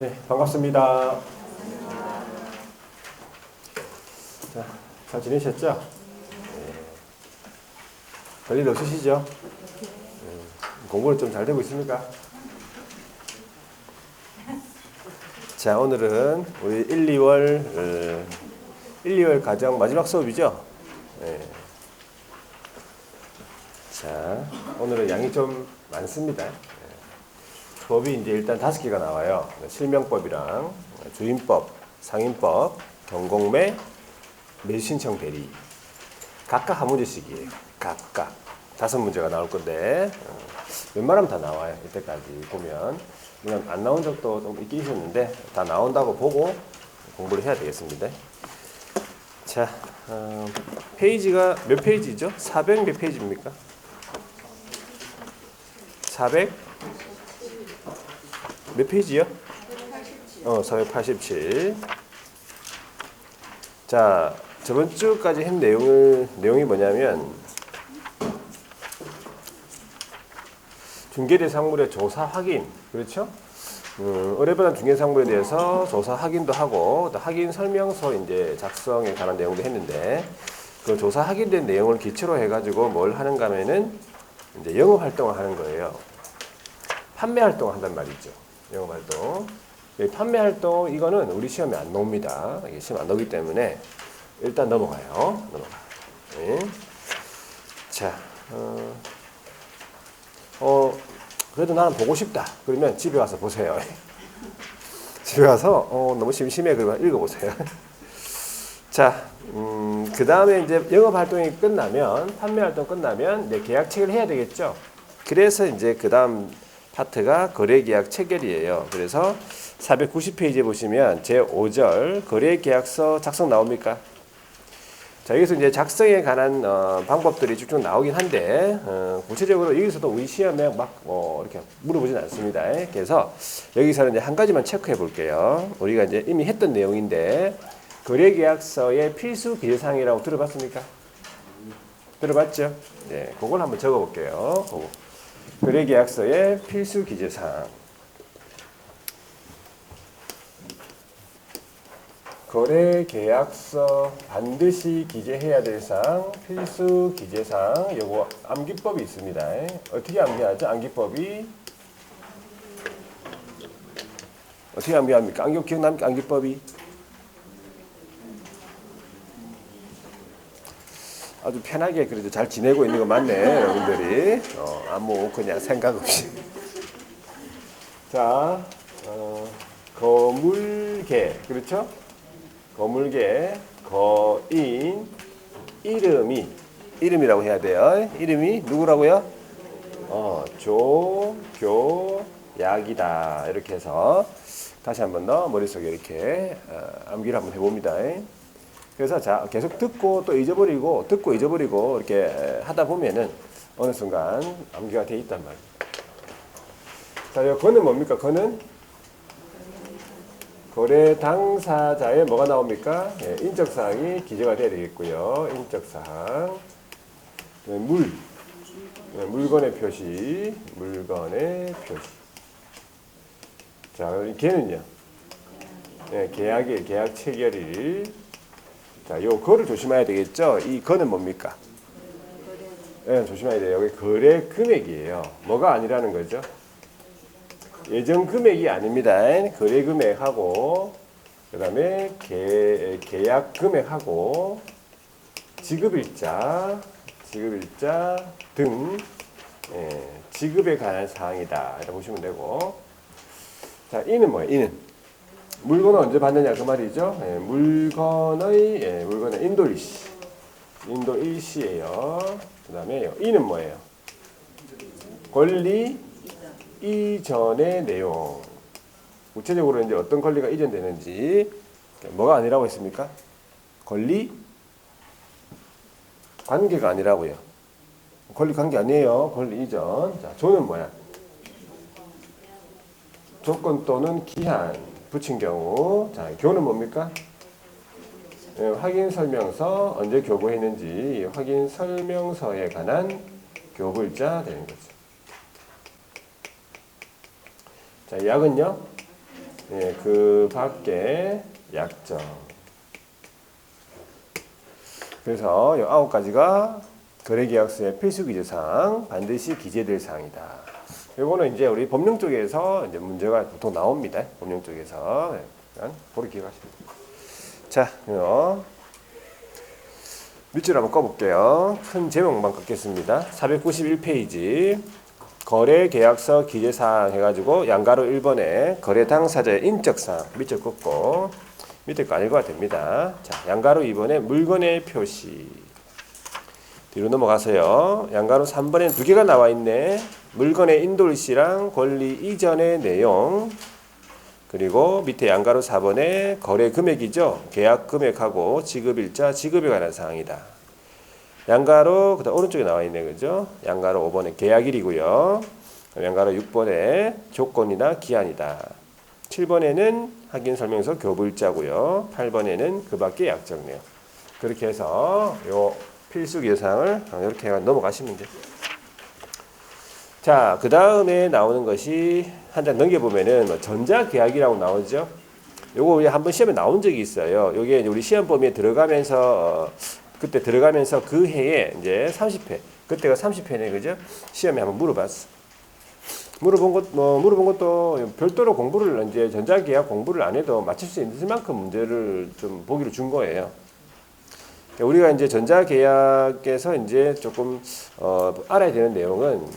네, 반갑습니다. 자, 잘 지내셨죠? 네. 별일 없으시죠? 공부는 좀 잘 되고 있습니까? 자, 오늘은 우리 1, 2월 가정 마지막 수업이죠? 네. 자, 오늘은 양이 좀 많습니다. 법이 이제 일단 5개가 나와요. 실명법이랑 주임법, 상임법, 경공매, 매수신청 대리. 각각 한 문제씩이에요. 각각 5문제가 나올 건데 웬만하면 다 나와요. 이때까지 보면 물론 안 나온 적도 좀 있긴 있었는데 다 나온다고 보고 공부를 해야 되겠습니다. 자, 페이지가 몇 페이지죠? 400 몇 페이지입니까? 400 몇 페이지요? 487. 자, 저번 주까지 한 내용이 뭐냐면 중개대상물의 조사 확인, 그렇죠? 의뢰받은 중개상물에 대해서 조사 확인도 하고 또 확인 설명서 이제 작성에 관한 내용도 했는데 그 조사 확인된 내용을 기초로 해가지고 뭘 하는가 하면은 이제 영업 활동을 하는 거예요. 판매 활동을 한단 말이죠. 영업 활동. 판매 활동 이거는 우리 시험에 안 나옵니다. 이게 시험 안 나오기 때문에 일단 넘어가요. 네. 자, 그래도 나는 보고 싶다. 그러면 집에 와서 보세요. 집에 와서 너무 심심해 그러면 읽어보세요. 자, 그 다음에 이제 영업 활동이 끝나면 판매 활동 끝나면 이제 계약책을 해야 되겠죠. 그래서 이제 그 다음 파트가 거래계약 체결이에요. 그래서 490페이지에 보시면 제5절 거래계약서 작성 나옵니까? 자, 여기서 이제 작성에 관한 방법들이 쭉쭉 나오긴 한데 구체적으로 여기서도 우리 시험에 막 이렇게 물어보진 않습니다. 그래서 여기서는 이제 한 가지만 체크해 볼게요. 우리가 이제 이미 했던 내용인데 거래계약서의 필수 기재사항이라고 들어봤습니까? 들어봤죠? 네, 그걸 한번 적어 볼게요. 거래계약서의 필수 기재사항. 거래계약서 반드시 기재해야 될 사항, 필수 기재사항, 요거 암기법이 있습니다. 어떻게 암기하죠? 암기법이 어떻게 암기합니까? 기억납니까? 암기법이 아주 편하게 그래도 잘 지내고 있는 거 맞네, 여러분들이. 아무 그냥 생각 없이. 자, 거물개, 그렇죠? 거물개, 거인, 이름이라고 해야 돼요. 이름이 누구라고요? 조교약이다. 이렇게 해서 다시 한 번 더 머릿속에 이렇게 암기를 한번 해봅니다. 그래서 자, 계속 듣고 또 잊어버리고 듣고 잊어버리고 이렇게 하다 보면은 어느 순간 암기가 돼 있단 말이에요. 자, 이 거는 뭡니까? 거는 거래 당사자의 뭐가 나옵니까? 네, 인적사항이 기재가 돼야 되겠고요. 인적사항. 물건의 표시. 자, 걔는요? 네, 계약 체결일. 자, 요 거를 조심해야 되겠죠? 이 거는 뭡니까? 네, 조심해야 돼요. 여기 거래 금액이에요. 뭐가 아니라는 거죠? 예정 금액이 아닙니다. 거래 금액하고 그 다음에 계약 금액하고 지급일자 등 지급에 관한 사항이다. 이렇게 보시면 되고, 자, 이는 뭐예요? 이는 물건을 언제 받느냐 그 말이죠. 물건의 인도 일시예요. 그 다음에 이는 뭐예요? 권리 이전의 내용. 구체적으로 이제 어떤 권리가 이전되는지. 뭐가 아니라고 했습니까? 권리 관계가 아니라고요. 권리 관계 아니에요. 권리 이전. 자, 조는 뭐야? 조건 또는 기한 붙인 경우. 자, 교는 뭡니까? 확인 설명서 언제 교부했는지 확인 설명서에 관한 교부일자 되는 거죠. 자, 약은요? 예, 그 밖에 약정. 그래서 이 9가지가 거래계약서의 필수기재사항, 반드시 기재될 사항이다. 이거는 이제 우리 법령 쪽에서 이제 문제가 보통 나옵니다. 법령 쪽에서. 보리 기억하시면 됩니다. 자, 밑줄 한번 꺼볼게요. 큰 제목만 긋겠습니다. 491페이지. 거래계약서 기재사항 해가지고 양가로 1번에 거래 당사자의 인적사항 밑줄 긋고 밑에 거 읽어야 됩니다. 자, 양가로 2번에 물건의 표시. 뒤로 넘어가서요. 양가로 3번에 두 개가 나와 있네. 물건의 인도일시랑 권리 이전의 내용. 그리고 밑에 양가로 4번에 거래 금액이죠. 계약 금액하고 지급일자, 지급에 관한 사항이다. 양가로 그다음 오른쪽에 나와 있네. 그죠? 양가로 5번에 계약일이고요. 양가로 6번에 조건이나 기한이다. 7번에는 확인 설명서 교부일자고요. 8번에는 그 밖의 약정 내용. 그렇게 해서 요 필수 예상을 이렇게 넘어가시면 돼요. 자, 그 다음에 나오는 것이 한 장 넘겨보면은 뭐 전자계약이라고 나오죠. 요거 우리 한번 시험에 나온 적이 있어요. 요게 이제 우리 시험 범위에 들어가면서 그때 들어가면서 그 해에 이제 30회 그때가 30회네 그죠? 시험에 한번 물어봤어. 물어본 것도 별도로 공부를 이제 전자계약 공부를 안 해도 맞출 수 있을 만큼 문제를 좀 보기로 준 거예요. 우리가 이제 전자계약에서 이제 조금 알아야 되는 내용은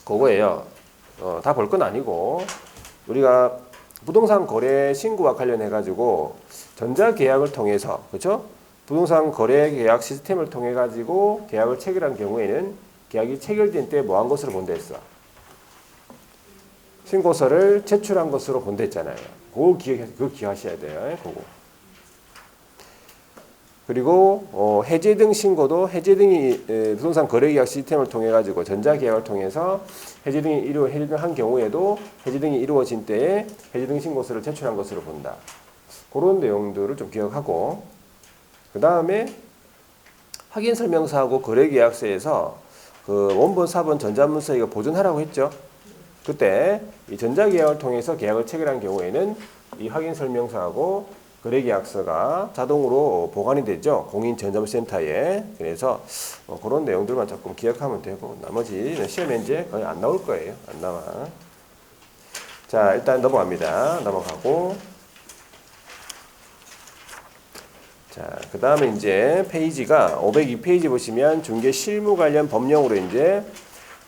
그거예요. 다 볼 건 아니고 우리가 부동산 거래 신고와 관련해 가지고 전자계약을 통해서 그렇죠? 부동산 거래 계약 시스템을 통해 가지고 계약을 체결한 경우에는 계약이 체결된 때 뭐 한 것으로 본다 했어? 신고서를 제출한 것으로 본다 했잖아요. 그거 기억하셔야 돼요. 그거. 그리고 해제 등 신고도 해제 등이 부동산 거래계약 시스템을 통해 가지고 전자계약을 통해서 해제 등이 한 경우에도 해제 등이 이루어진 때에 해제 등 신고서를 제출한 것으로 본다. 그런 내용들을 좀 기억하고 그 다음에 확인 설명서하고 거래계약서에서 그 원본, 사본, 전자문서 이거 보존하라고 했죠. 그때 이 전자계약을 통해서 계약을 체결한 경우에는 이 확인 설명서하고 거래계약서가 자동으로 보관이 되죠. 공인전자문센터에. 그래서 그런 내용들만 조금 기억하면 되고 나머지 시험에 이제 거의 안 나올 거예요. 안 나와. 자, 일단 넘어갑니다. 넘어가고 자, 그 다음에 이제 페이지가 502페이지 보시면 중개 실무 관련 법령으로 이제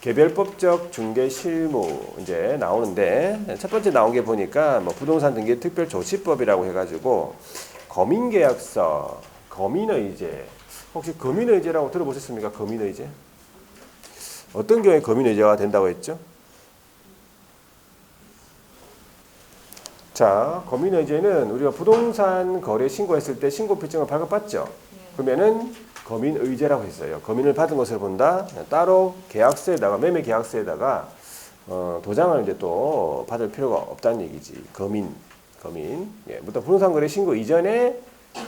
개별법적 중개 실무 이제 나오는데 첫 번째 나온 게 보니까 뭐 부동산 등기 특별조치법이라고 해가지고 거민계약서, 거민의제 혹시 거민의제라고 들어보셨습니까? 거민의제 어떤 경우에 거민의제가 된다고 했죠? 자, 거민의제는 우리가 부동산 거래 신고했을 때 신고 필증을 발급받죠. 그러면은 거민의제라고 했어요. 거민을 받은 것을 본다. 따로 계약서에다가 매매 계약서에다가 도장을 이제 또 받을 필요가 없다는 얘기지. 거민. 예, 보통 부동산 거래 신고 이전에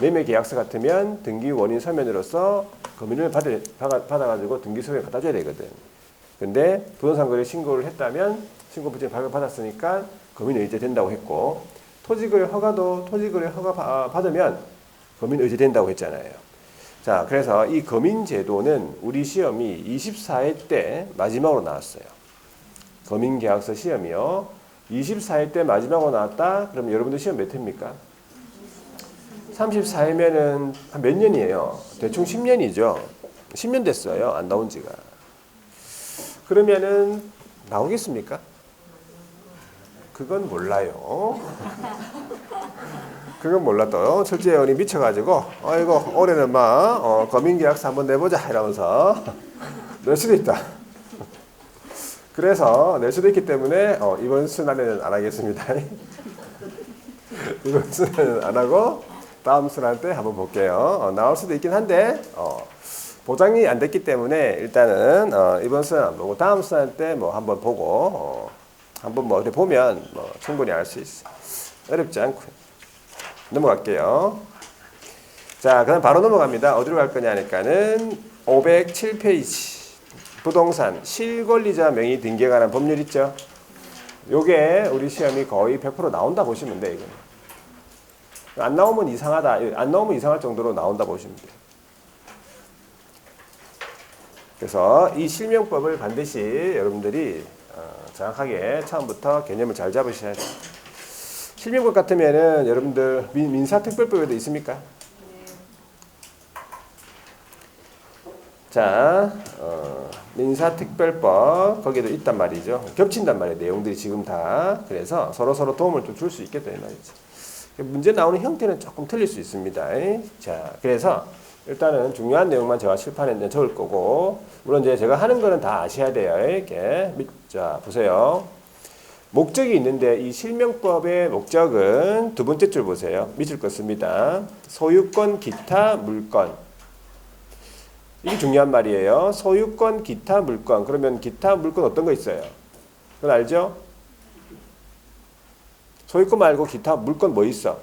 매매 계약서 같으면 등기 원인 서면으로서 거민을 받아가지고 등기 서류에 갖다 줘야 되거든. 근데 부동산 거래 신고를 했다면 신고 필증 발급받았으니까 거민의제 된다고 했고 토지거래 허가도 토지거래 허가 받으면 거민의제 된다고 했잖아요. 자, 그래서 이 거민제도는 우리 시험이 24회 때 마지막으로 나왔어요. 거민계약서 시험이요. 24회 때 마지막으로 나왔다? 그럼 여러분들 시험 몇 회입니까? 34회면은 한 몇 년이에요? 대충 10년이죠. 10년 됐어요. 안 나온 지가. 그러면은 나오겠습니까? 그건 몰라요. 그건 몰라도 철저히 미쳐가지고 이거 올해는 막 거민계약서 한번 내보자 이러면서 낼 수도 있다. 그래서 낼 수도 있기 때문에 이번 순환에는 안 하겠습니다. 이번 순환에는 안 하고 다음 순환 때 한번 볼게요. 나올 수도 있긴 한데 보장이 안 됐기 때문에 일단은 이번 순환 안 보고 다음 순환 때 뭐 한번 보고 한번 뭐 이렇게 보면 뭐 충분히 알 수 있어. 어렵지 않고요. 넘어갈게요. 자, 그럼 바로 넘어갑니다. 어디로 갈 거냐니까는 507페이지 부동산 실권리자 명의 등기에 관한 법률 있죠. 요게 우리 시험이 거의 100% 나온다 보시면 돼, 이거. 안 나오면 이상하다. 안 나오면 이상할 정도로 나온다 보시면 돼. 그래서 이 실명법을 반드시 여러분들이 정확하게 처음부터 개념을 잘 잡으셔야 돼요. 실명법 같으면은 여러분들 민사특별법에도 있습니까? 자, 민사특별법 거기에도 있단 말이죠. 겹친단 말이에요. 내용들이 지금 다. 그래서 서로 도움을 좀 줄 수 있겠다 이 말이죠. 문제 나오는 형태는 조금 틀릴 수 있습니다. 자, 그래서 일단은 중요한 내용만 제가 칠판에 적을 거고, 물론 이제 제가 하는 거는 다 아셔야 돼요. 이렇게. 자, 보세요. 목적이 있는데 이 실명법의 목적은 두 번째 줄 보세요. 밑줄 거 씁니다. 소유권, 기타, 물권. 이게 중요한 말이에요. 소유권, 기타, 물권. 그러면 기타, 물권 어떤 거 있어요? 그건 알죠? 소유권 말고 기타, 물권 뭐 있어?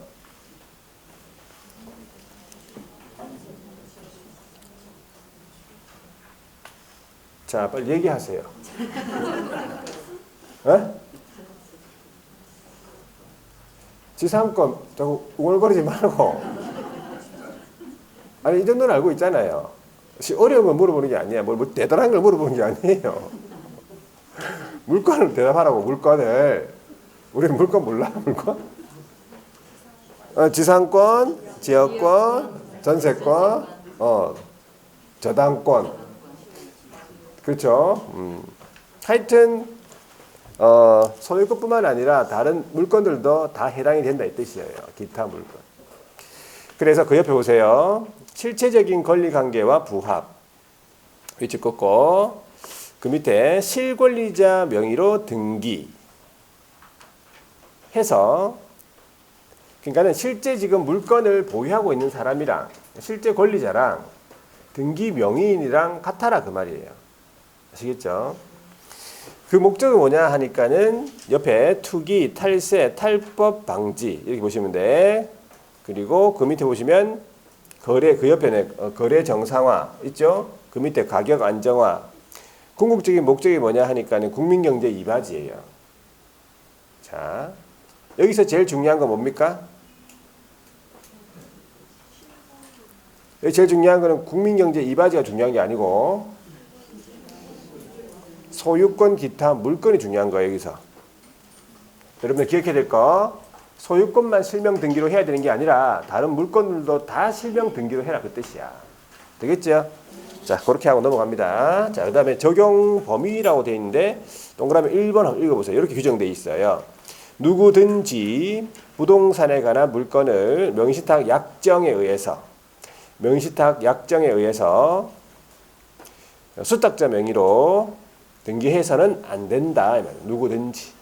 자, 빨리 얘기하세요. 에? 지상권 자꾸 웅얼거리지 말고. 아니 이 정도는 알고 있잖아요. 어려운 걸 물어보는 게 아니야. 뭐 대단한 걸 물어보는 게 아니에요. 물건을 대답하라고. 물건을. 우리 물건 몰라? 물건? 지상권, 지역권, 전세권, 저당권. 그렇죠? 하여튼 소유권뿐만 아니라 다른 물건들도 다 해당이 된다 이 뜻이에요. 기타 물건. 그래서 그 옆에 보세요. 실체적인 권리관계와 부합. 위치 꺾고 그 밑에 실권리자 명의로 등기 해서, 그러니까는 실제 지금 물건을 보유하고 있는 사람이랑 실제 권리자랑 등기 명의인이랑 같아라 그 말이에요. 아시겠죠? 그 목적은 뭐냐 하니까는 옆에 투기, 탈세, 탈법 방지 이렇게 보시면 돼. 그리고 그 밑에 보시면 거래, 그 옆에는 거래 정상화 있죠? 그 밑에 가격 안정화. 궁극적인 목적이 뭐냐 하니까는 국민경제 이바지예요. 자, 여기서 제일 중요한 건 뭡니까? 여기 제일 중요한 거는 국민경제 이바지가 중요한 게 아니고 소유권, 기타, 물건이 중요한 거예요. 여기서 여러분들 기억해야 될 거, 소유권만 실명 등기로 해야 되는 게 아니라 다른 물건들도 다 실명 등기로 해라 그 뜻이야. 되겠죠? 자, 그렇게 하고 넘어갑니다. 자, 그 다음에 적용 범위라고 되어 있는데 동그라미 1번 한번 읽어보세요. 이렇게 규정되어 있어요. 누구든지 부동산에 관한 물건을 명시탁 약정에 의해서 수탁자 명의로 등기해서는 안 된다. 누구든지.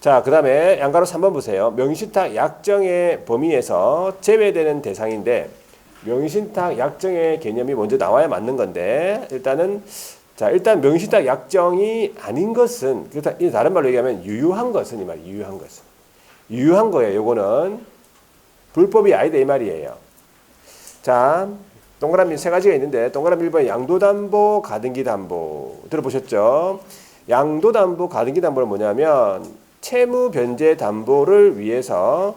자, 그 다음에 양가로 3번 보세요. 명시탁 약정의 범위에서 제외되는 대상인데, 명시탁 약정의 개념이 먼저 나와야 맞는 건데, 일단 명시탁 약정이 아닌 것은, 다른 말로 얘기하면 유효한 것은, 이 말이 유효한 것은. 유효한 거예요. 요거는 불법이 아니다 이 말이에요. 자, 동그라미 세 가지가 있는데, 동그라미 1번 양도담보, 가등기담보 들어보셨죠? 양도담보, 가등기담보는 뭐냐면 채무 변제 담보를 위해서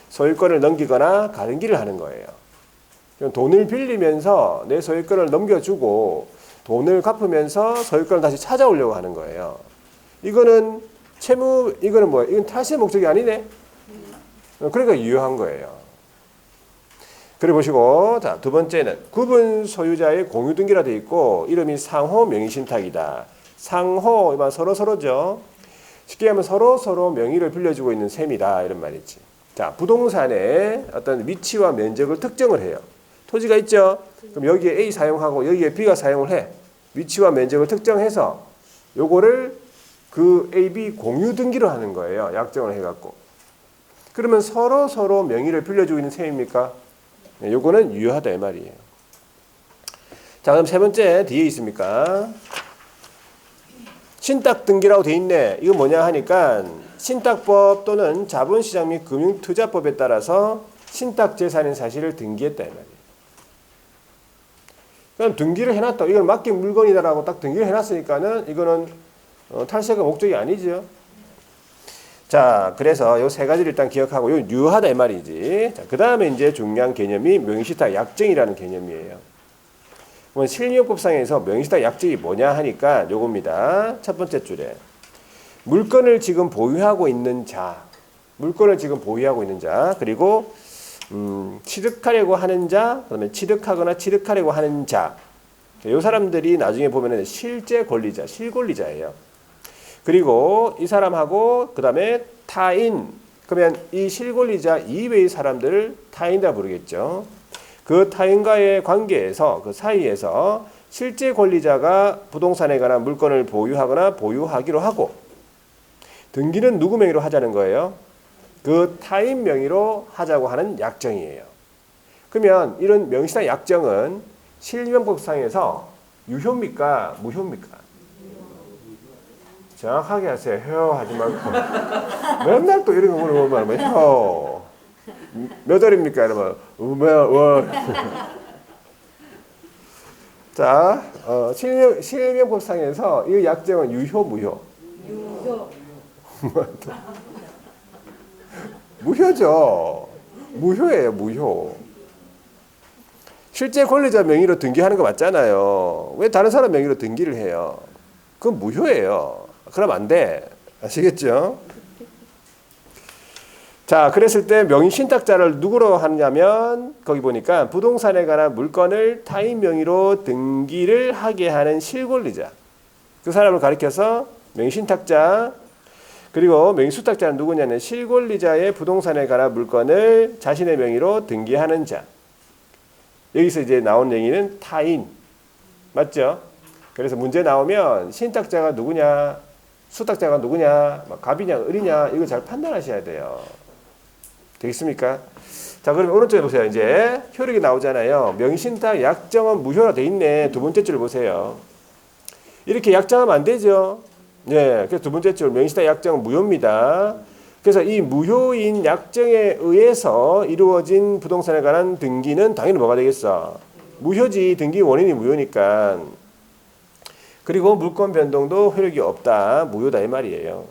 소유권을 넘기거나 가등기를 하는 거예요. 돈을 빌리면서 내 소유권을 넘겨주고 돈을 갚으면서 소유권을 다시 찾아오려고 하는 거예요. 이거는 이거는 뭐예요? 이건 탈세 목적이 아니네. 그러니까 유효한 거예요. 그래 보시고, 자, 두 번째는 구분 소유자의 공유 등기라 되어 있고 이름이 상호 명의신탁이다. 상호, 서로죠. 쉽게 하면 서로 명의를 빌려주고 있는 셈이다 이런 말이지. 자, 부동산의 어떤 위치와 면적을 특정을 해요. 토지가 있죠. 그럼 여기에 A 사용하고 여기에 B가 사용을 해. 위치와 면적을 특정해서 요거를 그 A, B 공유 등기로 하는 거예요. 약정을 해갖고. 그러면 서로 명의를 빌려주고 있는 셈입니까? 네, 요거는 유효하다 이 말이에요. 자, 그럼 세 번째 뒤에 있습니까? 신탁 등기라고 돼 있네. 이거 뭐냐 하니까 신탁법 또는 자본시장 및 금융투자법에 따라서 신탁 재산인 사실을 등기했다 이 말이에요. 그럼 등기를 해놨다. 이건 맡긴 물건이다라고 딱 등기를 해놨으니까는 이거는 탈세가 목적이 아니죠. 자, 그래서 요 세 가지를 일단 기억하고 요 유효하다 이 말이지. 자, 그 다음에 이제 중요한 개념이 명의신탁 약정이라는 개념이에요. 그럼 실명법상에서 명의신탁 약정이 뭐냐 하니까 요겁니다. 첫 번째 줄에 물건을 지금 보유하고 있는 자, 그리고 취득하려고 하는 자, 그다음에 취득하거나 취득하려고 하는 자. 이 사람들이 나중에 보면은 실제 권리자, 실권리자예요. 그리고 이 사람하고 그다음에 타인, 그러면 이 실권리자 이외의 사람들을 타인이라 부르겠죠. 그 타인과의 관계에서 그 사이에서 실제 권리자가 부동산에 관한 물건을 보유하거나 보유하기로 하고 등기는 누구 명의로 하자는 거예요? 그 타인 명의로 하자고 하는 약정이에요. 그러면 이런 명의신탁 약정은 실명법상에서 유효입니까? 무효입니까? 정확하게 하세요. 효 하지 말고. 맨날 또 이런 거 물어보면 효. 몇 월입니까? 이러면 몇 월. 자, 실명법상에서 이 약정은 유효, 무효? 유효. 무효죠. 무효예요, 무효. 실제 권리자 명의로 등기하는 거 맞잖아요. 왜 다른 사람 명의로 등기를 해요? 그건 무효예요. 그럼 안 돼. 아시겠죠? 자, 그랬을 때 명의신탁자를 누구로 하냐면 거기 보니까 부동산에 관한 물건을 타인 명의로 등기를 하게 하는 실권리자. 그 사람을 가리켜서 명의신탁자, 그리고 명의수탁자는 누구냐면 실권리자의 부동산에 관한 물건을 자신의 명의로 등기하는 자. 여기서 이제 나온 얘기는 타인. 맞죠? 그래서 문제 나오면 신탁자가 누구냐, 수탁자가 누구냐, 갑이냐, 을이냐, 이거 잘 판단하셔야 돼요. 되겠습니까? 자, 그러면 오른쪽에 보세요. 이제 효력이 나오잖아요. 명의신탁 약정은 무효로 돼 있네. 두 번째 줄 보세요. 이렇게 약정하면 안 되죠. 네, 그래서 두 번째 줄 명의신탁 약정은 무효입니다. 그래서 이 무효인 약정에 의해서 이루어진 부동산에 관한 등기는 당연히 뭐가 되겠어? 무효지. 등기 원인이 무효니까. 그리고 물권 변동도 효력이 없다. 무효다 이 말이에요.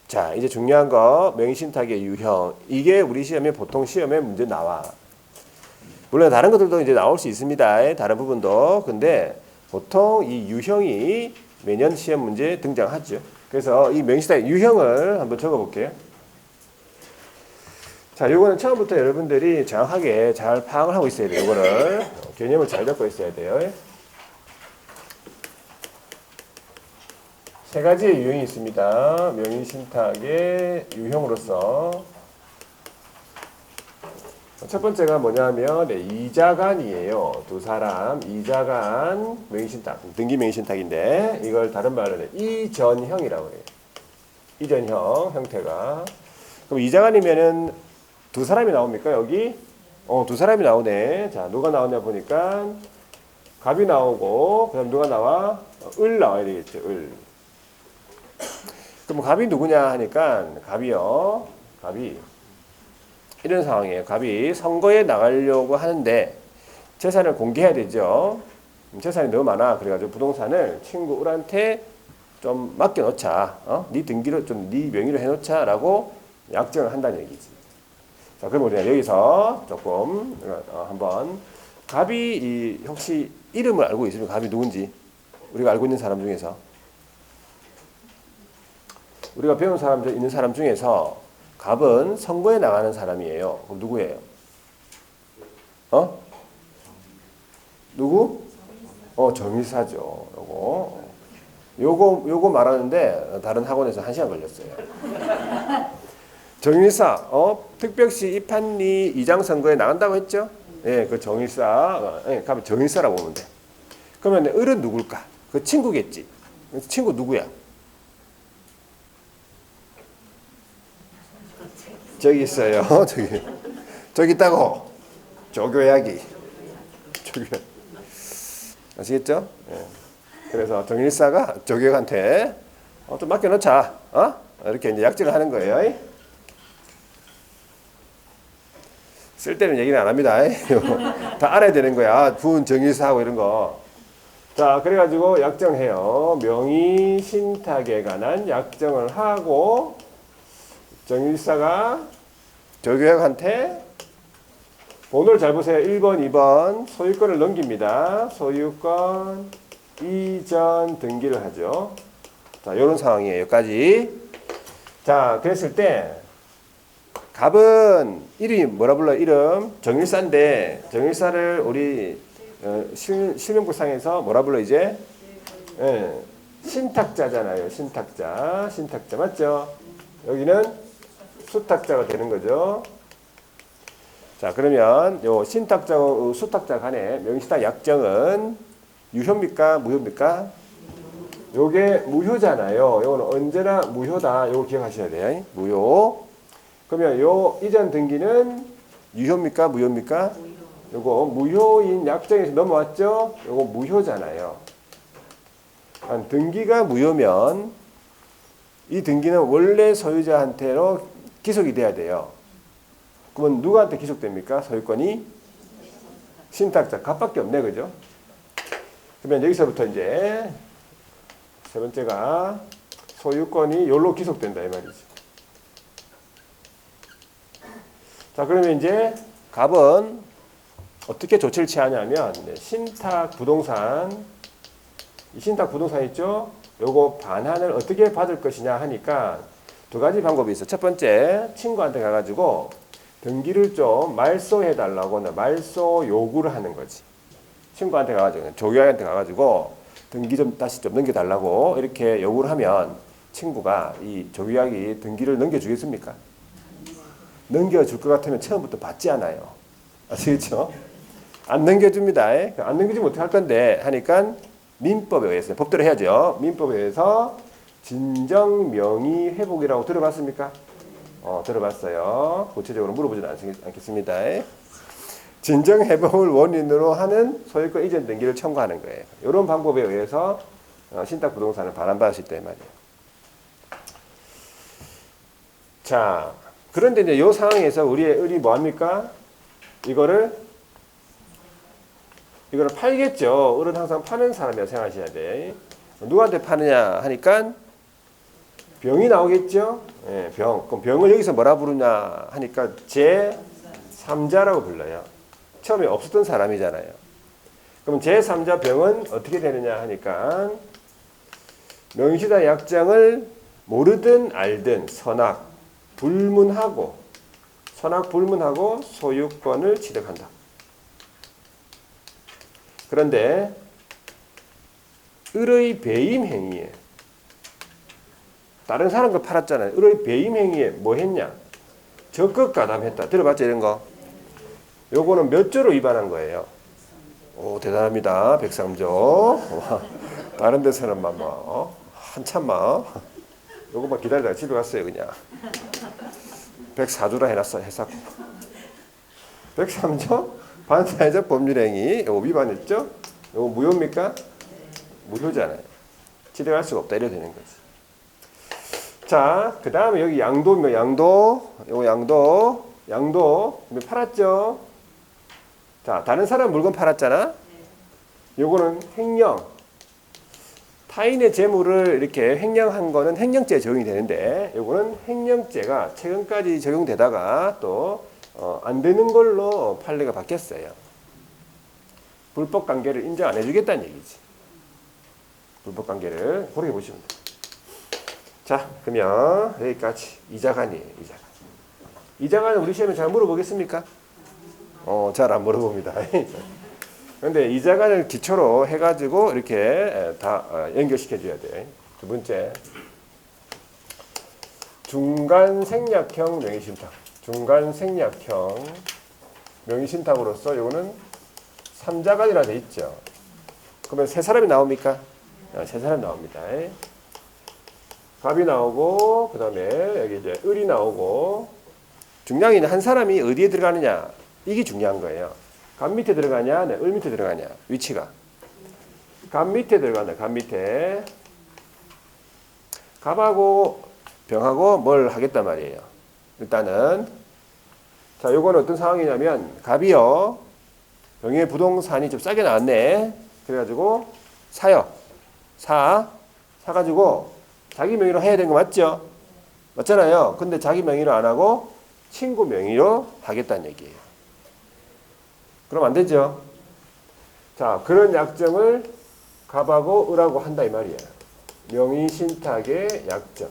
자, 이제 중요한 거 명의신탁의 유형. 이게 우리 시험에 보통 시험에 문제 나와. 물론 다른 것들도 이제 나올 수 있습니다. 다른 부분도. 근데 보통 이 유형이 매년 시험 문제에 등장하죠. 그래서 이 명의신탁의 유형을 한번 적어 볼게요. 자, 요거는 처음부터 여러분들이 정확하게 잘 파악을 하고 있어야 돼요. 요거를 개념을 잘 잡고 있어야 돼요. 세 가지의 유형이 있습니다. 명의신탁의 유형으로서 첫 번째가 뭐냐면 이자간이에요. 두 사람 이자간 명의신탁, 등기 명의신탁인데 이걸 다른 말로는 이전형이라고 해요. 이전형 형태가. 그럼 이자간이면은 두 사람이 나옵니까 여기? 두 사람이 나오네. 자, 누가 나오냐 보니까 갑이 나오고 그다음 누가 나와? 을 나와야 되겠죠. 을. 그럼 갑이 누구냐 하니까 갑이요. 갑이 이런 상황이에요. 갑이 선거에 나가려고 하는데 재산을 공개해야 되죠. 재산이 너무 많아. 그래가지고 부동산을 친구 을한테 좀 맡겨놓자. 네 등기로 좀 네 명의로 해놓자라고 약정을 한다는 얘기지. 자, 그럼 우리가 여기서 조금 한번 갑이 혹시 이름을 알고 있으면 갑이 누군지 우리가 알고 있는 사람 중에서 우리가 배운 사람 있는 사람 중에서 갑은 선거에 나가는 사람이에요. 그럼 누구예요? 누구? 정일사죠. 요거 말하는데 다른 학원에서 1시간 걸렸어요. 정일사, 특별시 입한리 이장 선거에 나간다고 했죠? 예, 그 정일사, 가면 정일사라고 보면 돼. 그러면 을은 누굴까? 그 친구겠지. 친구 누구야? 저기 있어요. 저기 있다고. 조교야기. 조교. 아시겠죠? 예. 그래서 정일사가 조교한테 좀 맡겨놓자. 이렇게 이제 약정을 하는 거예요. 쓸데는 얘기는 안 합니다. 다 알아야 되는 거야. 부은 정일사하고 이런 거. 자, 그래가지고 약정해요. 명의 신탁에 관한 약정을 하고 정일사가 조교역한테 번호를 잘 보세요. 1번, 2번 소유권을 넘깁니다. 소유권 이전 등기를 하죠. 자, 이런 상황이에요. 여기까지. 자, 그랬을 때 갑은 이름이 뭐라 불러요? 이름 정일사인데 정일사를 우리 실명부상에서 뭐라 불러 이제? 예, 신탁자잖아요. 신탁자 맞죠? 여기는 수탁자가 되는 거죠. 자, 그러면 요 신탁자와 수탁자 간의 명의신탁 약정은 유효입니까? 무효입니까? 요게 무효잖아요. 요거는 언제나 무효다. 요거 기억하셔야 돼요. 무효. 그러면 요 이전 등기는 유효입니까? 무효입니까? 요거 무효인 약정에서 넘어왔죠? 요거 무효잖아요. 등기가 무효면 이 등기는 원래 소유자한테로 기속이 돼야 돼요. 그러면 누구한테 기속됩니까? 소유권이 신탁자 갑밖에 없네, 그죠? 그러면 여기서부터 이제 세 번째가 소유권이 요로 기속된다 이 말이죠. 자, 그러면 이제 갑은 어떻게 조치를 취하냐면 신탁 부동산 이 신탁 부동산 있죠? 요거 반환을 어떻게 받을 것이냐 하니까 두 가지 방법이 있어. 첫 번째 친구한테 가가지고 등기를 좀 말소해 달라고 말소 요구를 하는 거지. 친구한테 가가지고 조교한테 가가지고 등기 좀 다시 좀 넘겨달라고 이렇게 요구를 하면 친구가 이 조교학이 등기를 넘겨주겠습니까? 넘겨줄 것 같으면 처음부터 받지 않아요. 아시겠죠? 안 넘겨줍니다. 안 넘겨주면 어떻게 할 건데 하니까 민법에 의해서 법대로 해야죠. 민법에 의해서 진정명의 회복이라고 들어봤습니까? 들어봤어요. 구체적으로 물어보지는 않겠습니다. 진정 회복을 원인으로 하는 소유권 이전 등기를 청구하는 거예요. 이런 방법에 의해서 신탁 부동산을 반환받을 수 있다 이 말이에요. 자, 그런데 이제 이 상황에서 우리 뭐 합니까? 이거를 팔겠죠. 을은 항상 파는 사람이라고 생각하셔야 돼. 누구한테 파느냐 하니까 병이 나오겠죠. 예, 병. 그럼 병을 여기서 뭐라 부르냐 하니까 제3자라고 불러요. 처음에 없었던 사람이잖아요. 그럼 제3자 병은 어떻게 되느냐 하니까 명의신탁 약정을 모르든 알든 선악 불문하고 소유권을 취득한다. 그런데 을의 배임 행위에 다른 사람 거 팔았잖아요. 을의 배임 행위에 뭐 했냐? 적극 가담했다. 들어봤죠 이런 거? 요거는 몇 조로 위반한 거예요? 오, 대단합니다. 103조. 다른 데서는 한참만 요거만 기다리다가 집에 갔어요 그냥. 104조라 해놨어. 해서 103조 반사회적 법률행위 요거 위반했죠? 요거 무효입니까? 무효잖아요. 집에 갈 수가 없다 이래 되는 거지. 자, 그 다음에 여기 양도입니다. 양도 팔았죠? 자, 다른 사람 물건 팔았잖아? 요거는 횡령. 타인의 재물을 이렇게 횡령한 거는 횡령죄에 적용이 되는데 요거는 횡령죄가 최근까지 적용되다가 또 안 되는 걸로 판례가 바뀌었어요. 불법 관계를 인정 안 해주겠다는 얘기지. 불법 관계를 고려해 보시면 돼요. 자, 그러면 여기까지 이자간이에요. 이자간은 우리 시험에 잘 물어보겠습니까? 잘 안 물어봅니다. 그런데 이자간을 기초로 해가지고 이렇게 다 연결시켜줘야 돼. 두 번째, 중간 생략형 명의신탁. 중간 생략형 명의신탁으로서 이거는 3자간이라 돼 있죠. 그러면 세 사람이 나옵니까? 세 사람이 나옵니다. 갑이 나오고 그 다음에 여기 이제 을이 나오고 중요한 게 한 사람이 어디에 들어가느냐 이게 중요한 거예요. 갑 밑에 들어가냐, 을 밑에 들어가냐 위치가 갑 밑에 들어간다. 갑 밑에 갑하고 병하고 뭘 하겠단 말이에요. 일단은 자 요거는 어떤 상황이냐면 갑이요 병의 부동산이 좀 싸게 나왔네. 그래가지고 사요. 사가지고 자기 명의로 해야 되는 거 맞죠? 맞잖아요. 근데 자기 명의로 안 하고 친구 명의로 하겠다는 얘기예요. 그럼 안 되죠? 자, 그런 약정을 갑하고 을하고 한다 이 말이야. 명의신탁의 약정.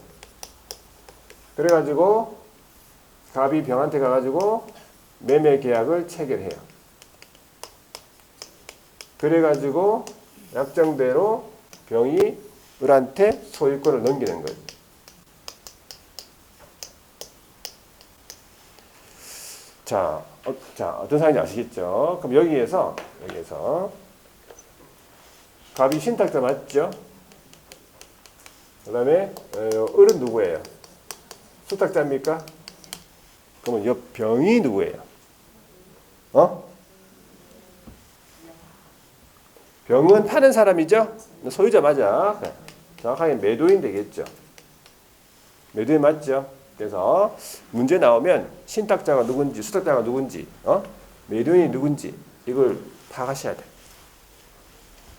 그래가지고 갑이 병한테 가가지고 매매 계약을 체결해요. 그래가지고 약정대로 병이 을한테 소유권을 넘기는 거예요. 자, 어떤 상황인지 아시겠죠? 그럼 여기에서 갑이 신탁자 맞죠? 그 다음에 을은 누구예요? 수탁자입니까? 그러면 옆 병이 누구예요? 병은 파는 사람이죠? 소유자 맞아. 정확하게 매도인 되겠죠. 매도인 맞죠? 그래서 문제 나오면 신탁자가 누군지 수탁자가 누군지 매도인이 누군지 이걸 파악하셔야 돼요.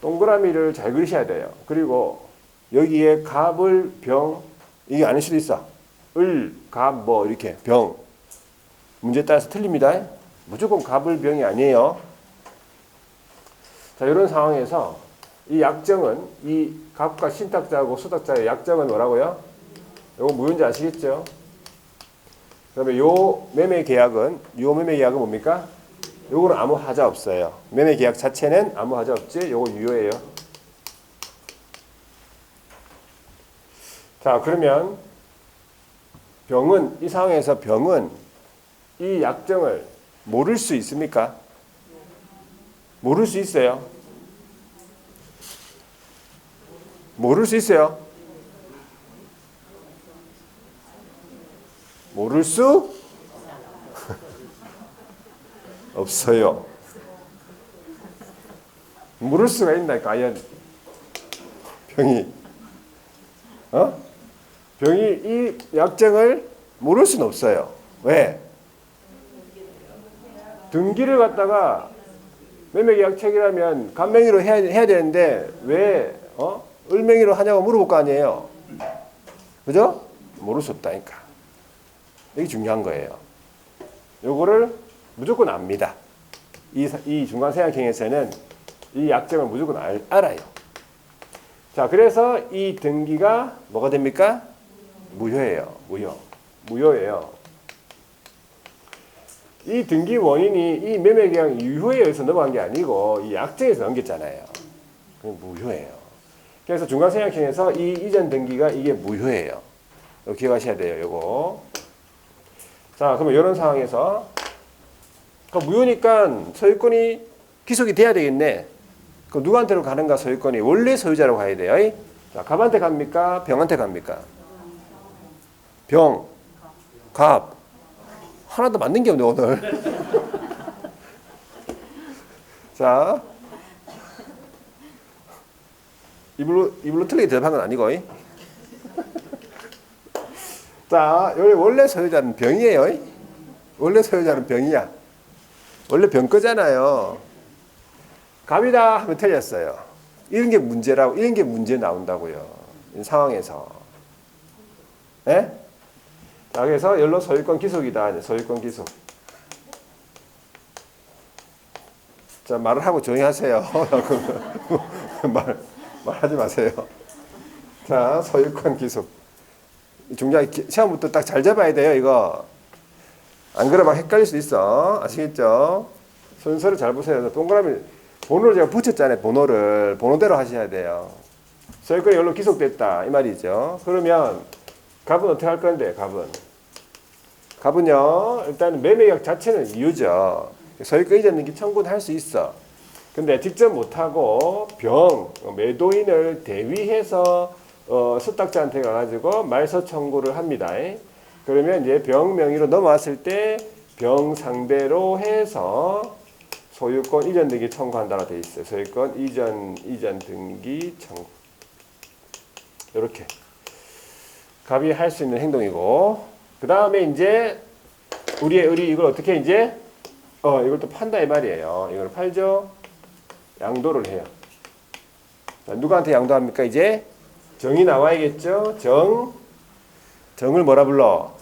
동그라미를 잘 그리셔야 돼요. 그리고 여기에 갑을 병 이게 아닐 수도 있어. 을, 갑, 뭐 이렇게 병 문제에 따라서 틀립니다. 무조건 갑을 병이 아니에요. 자, 이런 상황에서 이 약정은 이 갑과 신탁자하고 수탁자의 약정은 뭐라고요? 이거 무효인지 아시겠죠? 그러면 요 매매 계약은 뭡니까? 요거는 아무 하자 없어요. 매매 계약 자체는 아무 하자 없지. 요거 유효해요. 자, 그러면 병은 이 상황에서 병은 이 약정을 모를 수 있습니까? 모를 수 있어요. 모를 수 있어요. 모를 수 없어요. 모를 수가 있나? 과연 병이 병이 이 약정을 모를 수는 없어요. 왜? 등기를 갖다가 매매계약 체결하면 갑명의로 해야 되는데 왜 을명의로 하냐고 물어볼 거 아니에요. 그죠? 모를 수 없다니까. 이게 중요한 거예요. 요거를 무조건 압니다. 이 중간세약행에서는 이 약정을 무조건 알아요. 자, 그래서 이 등기가 뭐가 됩니까? 무효예요. 무효예요. 이 등기 원인이 이 매매계약 유효에 의해서 넘어간 게 아니고 이 약정에서 넘겼잖아요. 그럼 무효예요. 그래서 중간세약행에서 이 이전 등기가 이게 무효예요. 이거 기억하셔야 돼요. 요거. 자, 그러면 이런 상황에서 무효니까 소유권이 기속이 돼야 되겠네. 그럼 누구한테로 가는가 소유권이? 원래 소유자로 가야 돼요. 자, 갑한테 갑니까? 병한테 갑니까? 병, 갑. 하나도 맞는 게 없네 오늘. 자, 입으로 틀리게 대답한 건 아니고. 자, 여기 원래 소유자는 병이에요. 원래 소유자는 병이야. 원래 병 거잖아요. 갑이다 하면 틀렸어요. 이런 게 문제라고, 이런 게 문제 나온다고요. 이 상황에서. 예? 자, 그래서 연로 소유권 기속이다. 소유권 기속. 자, 말을 하고 조용히 하세요. 말하지 마세요. 자, 소유권 기속. 중요하게 시험부터 딱 잘 잡아야 돼요, 이거. 안 그러면 막 헷갈릴 수 있어. 아시겠죠? 순서를 잘 보세요. 동그라미, 번호를 제가 붙였잖아요, 번호를. 번호대로 하셔야 돼요. 소유권이 연로 기속됐다. 이 말이죠. 그러면, 갑은 어떻게 할 건데, 갑은요, 일단 매매계약 자체는 이유죠. 소유권 이전 등기 청구는 할 수 있어. 근데 직접 못하고 매도인을 대위해서 수탁자한테 가가지고 말소 청구를 합니다. 그러면 이제 병 명의로 넘어왔을 때 병 상대로 해서 소유권 이전 등기 청구한다고 되어 있어요. 소유권 이전 등기 청구. 이렇게 갑이 할 수 있는 행동이고, 그 다음에 이제 우리 이걸 어떻게 이제 이걸 또 판다 이 말이에요. 이걸 팔죠. 양도를 해요. 자, 누구한테 양도합니까? 이제 정이 나와야겠죠? 정을 뭐라 불러?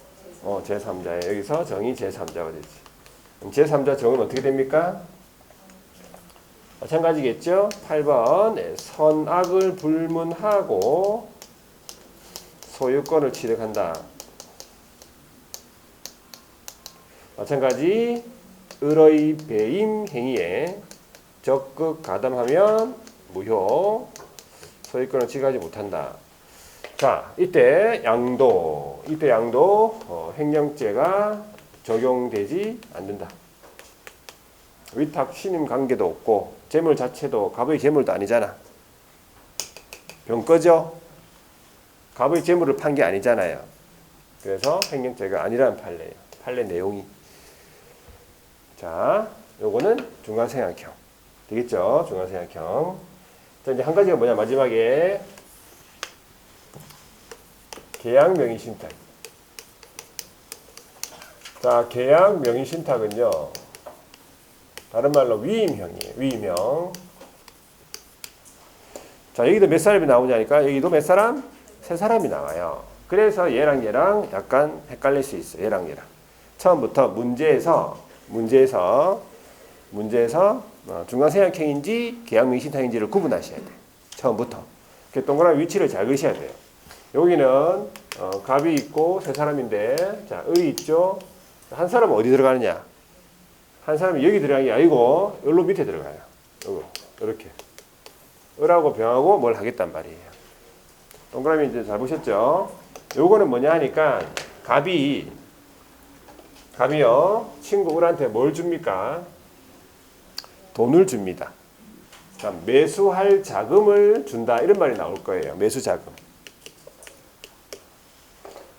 제3자에 여기서 정이 제3자가 되지. 그럼 제3자 정은 어떻게 됩니까? 마찬가지겠죠? 8번 선악을 불문하고 소유권을 취득한다. 마찬가지 을의 배임 행위에 적극 가담하면 무효, 소유권을 취득하지 못한다. 자, 이때 양도 횡령죄가 적용되지 않는다. 위탁 신임 관계도 없고 재물 자체도 갑의 재물도 아니잖아. 병 꺼져? 갑의 재물을 판 게 아니잖아요. 그래서 횡령죄가 아니라는 판례예요. 판례 내용이. 자, 요거는 중간생각형. 되겠죠? 중간생각형. 자, 이제 한 가지가 뭐냐, 마지막에. 계약 명의 신탁. 자, 계약 명의 신탁은요, 다른 말로 위임형이에요. 위임형. 자, 여기도 몇 사람이 나오냐니까, 여기도 몇 사람? 세 사람이 나와요. 그래서 얘랑 약간 헷갈릴 수 있어요. 얘랑. 처음부터 문제에서 중간생각형인지 계약명의신탁인지를 구분하셔야 돼요. 처음부터. 동그라미 위치를 잘 그리셔야 돼요. 여기는 갑이 있고 세 사람인데, 자, 을이 있죠. 한 사람은 어디 들어가느냐? 한 사람이 여기 들어가는 게 아니고 여기로 밑에 들어가요. 이렇게. 을하고 병하고 뭘 하겠단 말이에요. 동그라미 이제 잘 보셨죠? 요거는 뭐냐 하니까 갑이요 친구 을한테 뭘 줍니까? 돈을 줍니다. 자, 매수할 자금을 준다 이런 말이 나올 거예요. 매수 자금.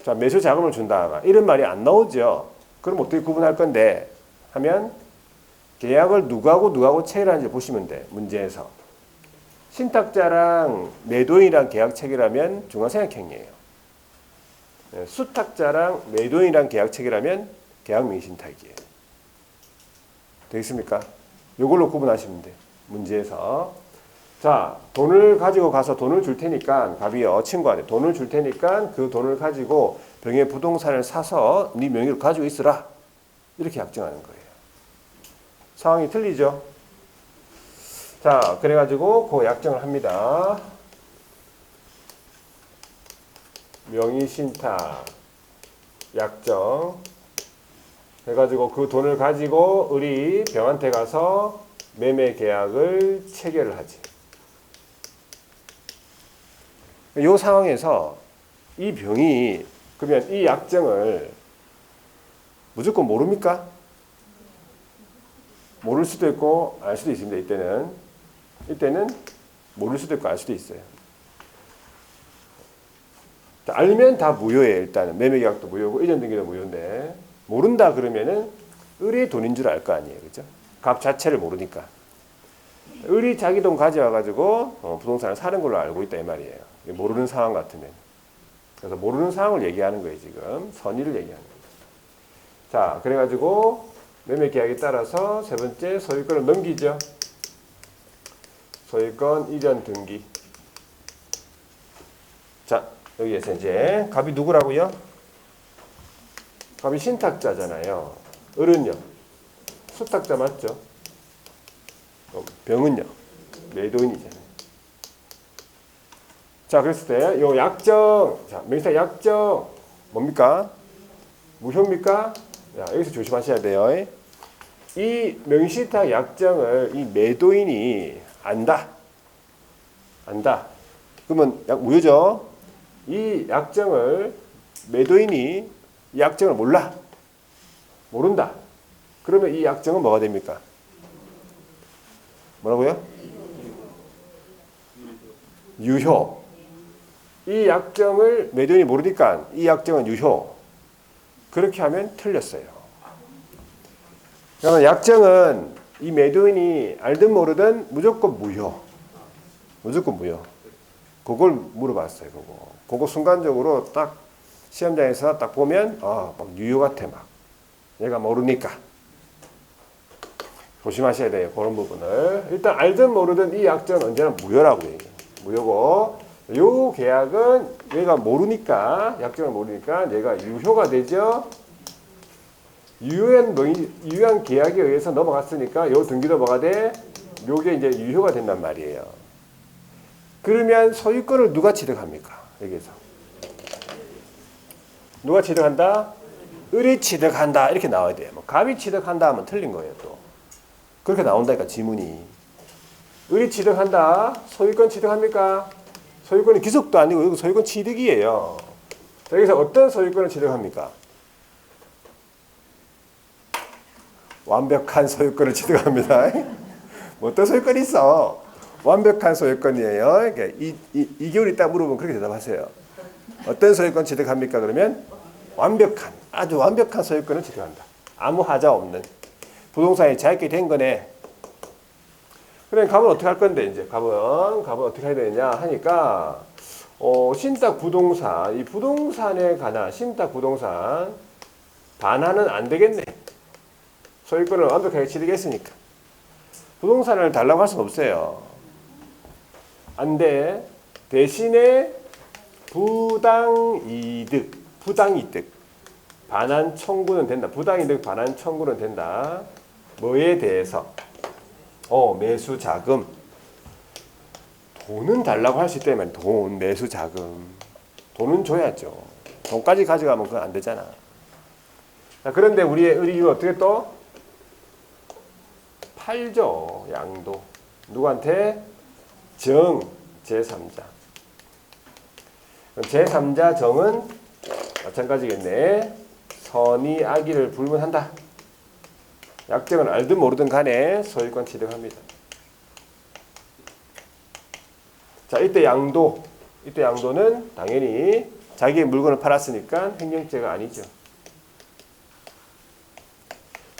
자, 매수 자금을 준다 이런 말이 안 나오죠. 그럼 어떻게 구분할 건데 하면 계약을 누구하고 체결하는지 보시면 돼. 문제에서 신탁자랑 매도인이랑 계약 체결하면 중간생각형이에요. 수탁자랑 매도인이랑 계약 체결하면 계약명의신탁이에요. 되겠습니까? 이걸로 구분하시면 돼. 문제에서. 자, 돈을 가지고 가서 돈을 줄 테니까, 갑이요, 친구한테 돈을 줄 테니까 그 돈을 가지고 병의 부동산을 사서 네 명의로 가지고 있으라. 이렇게 약정하는 거예요. 상황이 틀리죠? 자, 그래가지고 그 약정을 합니다. 명의신탁 약정 해가지고 그 돈을 가지고 을이 병한테 가서 매매 계약을 체결을 하지. 이 상황에서 이 병이 그러면 이 약정을 무조건 모릅니까? 모를 수도 있고 알 수도 있습니다. 이때는 모를 수도 있고 알 수도 있어요. 알면 다 무효예요. 일단은 매매계약도 무효고 이전 등기도 무효인데 모른다 그러면은 을이 돈인 줄 알 거 아니에요, 그렇죠? 값 자체를 모르니까 을이 자기 돈 가져와 가지고 부동산을 사는 걸로 알고 있다 이 말이에요. 모르는 상황 같으면. 그래서 모르는 상황을 얘기하는 거예요. 지금 선의를 얘기하는 거예요. 자, 그래가지고 매매계약에 따라서 세 번째 소유권을 넘기죠. 소유권 이전 등기. 자, 여기에서 이제 갑이 누구라고요? 갑이 신탁자잖아요. 을은요? 수탁자 맞죠? 병은요? 매도인이잖아요. 자, 그랬을 때 요 약정, 자, 명의신탁 약정 뭡니까? 무효입니까? 자, 여기서 조심하셔야 돼요. 이 명의신탁 약정을 이 매도인이 안다. 그러면 무효죠? 이 약정을 매도인이 이 약정을 모른다. 그러면 이 약정은 뭐가 됩니까? 뭐라고요? 유효. 이 약정을 매도인이 모르니까 이 약정은 유효. 그렇게 하면 틀렸어요. 그러면 약정은 이 매도인이 알든 모르든 무조건 무효. 그걸 물어봤어요. 그거 순간적으로 딱 시험장에서 딱 보면 막 유효 같아 막. 얘가 모르니까. 조심하셔야 돼요. 그런 부분을. 일단 알든 모르든 이 약정은 언제나 무효라고 얘기해요. 무효고 요 계약은 얘가 모르니까 약정을 모르니까 얘가 유효가 되죠. 유효한 계약에 의해서 넘어갔으니까 요 등기도 뭐가 돼? 요게 이제 유효가 된단 말이에요. 그러면 소유권을 누가 취득합니까? 여기서 누가 취득한다? 을이 취득한다 이렇게 나와야 돼요. 뭐 갑이 취득한다 하면 틀린 거예요. 또 그렇게 나온다니까 지문이. 을이 취득한다. 소유권 취득합니까? 소유권이 귀속도 아니고 여기 소유권 취득이에요. 여기서 어떤 소유권을 취득합니까? 완벽한 소유권을 취득합니다. 뭐 어떤 소유권이 있어? 완벽한 소유권이에요. 이 개월 있다 물어보면 그렇게 대답하세요. 어떤 소유권 취득합니까? 그러면 완벽한, 아주 완벽한 소유권을 취득한다. 아무 하자 없는. 부동산이 자격이 된 거네. 그럼 갑은 어떻게 할 건데, 이제 갑은 어떻게 해야 되느냐 하니까, 신탁 부동산, 이 부동산에 관한 신탁 부동산 반환은 안 되겠네. 소유권을 완벽하게 취득했으니까. 부동산을 달라고 할 수는 없어요. 안 돼. 대신에 부당이득 반환 청구는 된다. 부당이득 반환 청구는 된다. 뭐에 대해서? 매수 자금. 돈은 달라고 할 수 있다 말이야. 돈, 매수 자금. 돈은 줘야죠. 돈까지 가져가면 그건 안 되잖아. 자, 그런데 우리 어떻게 또 팔죠. 양도. 누구한테? 제3자. 제3자 정은 마찬가지겠네. 선의 악의를 불문한다. 약정을 알든 모르든 간에 소유권 취득합니다. 자, 이때 양도는 당연히 자기의 물건을 팔았으니까 횡령죄가 아니죠.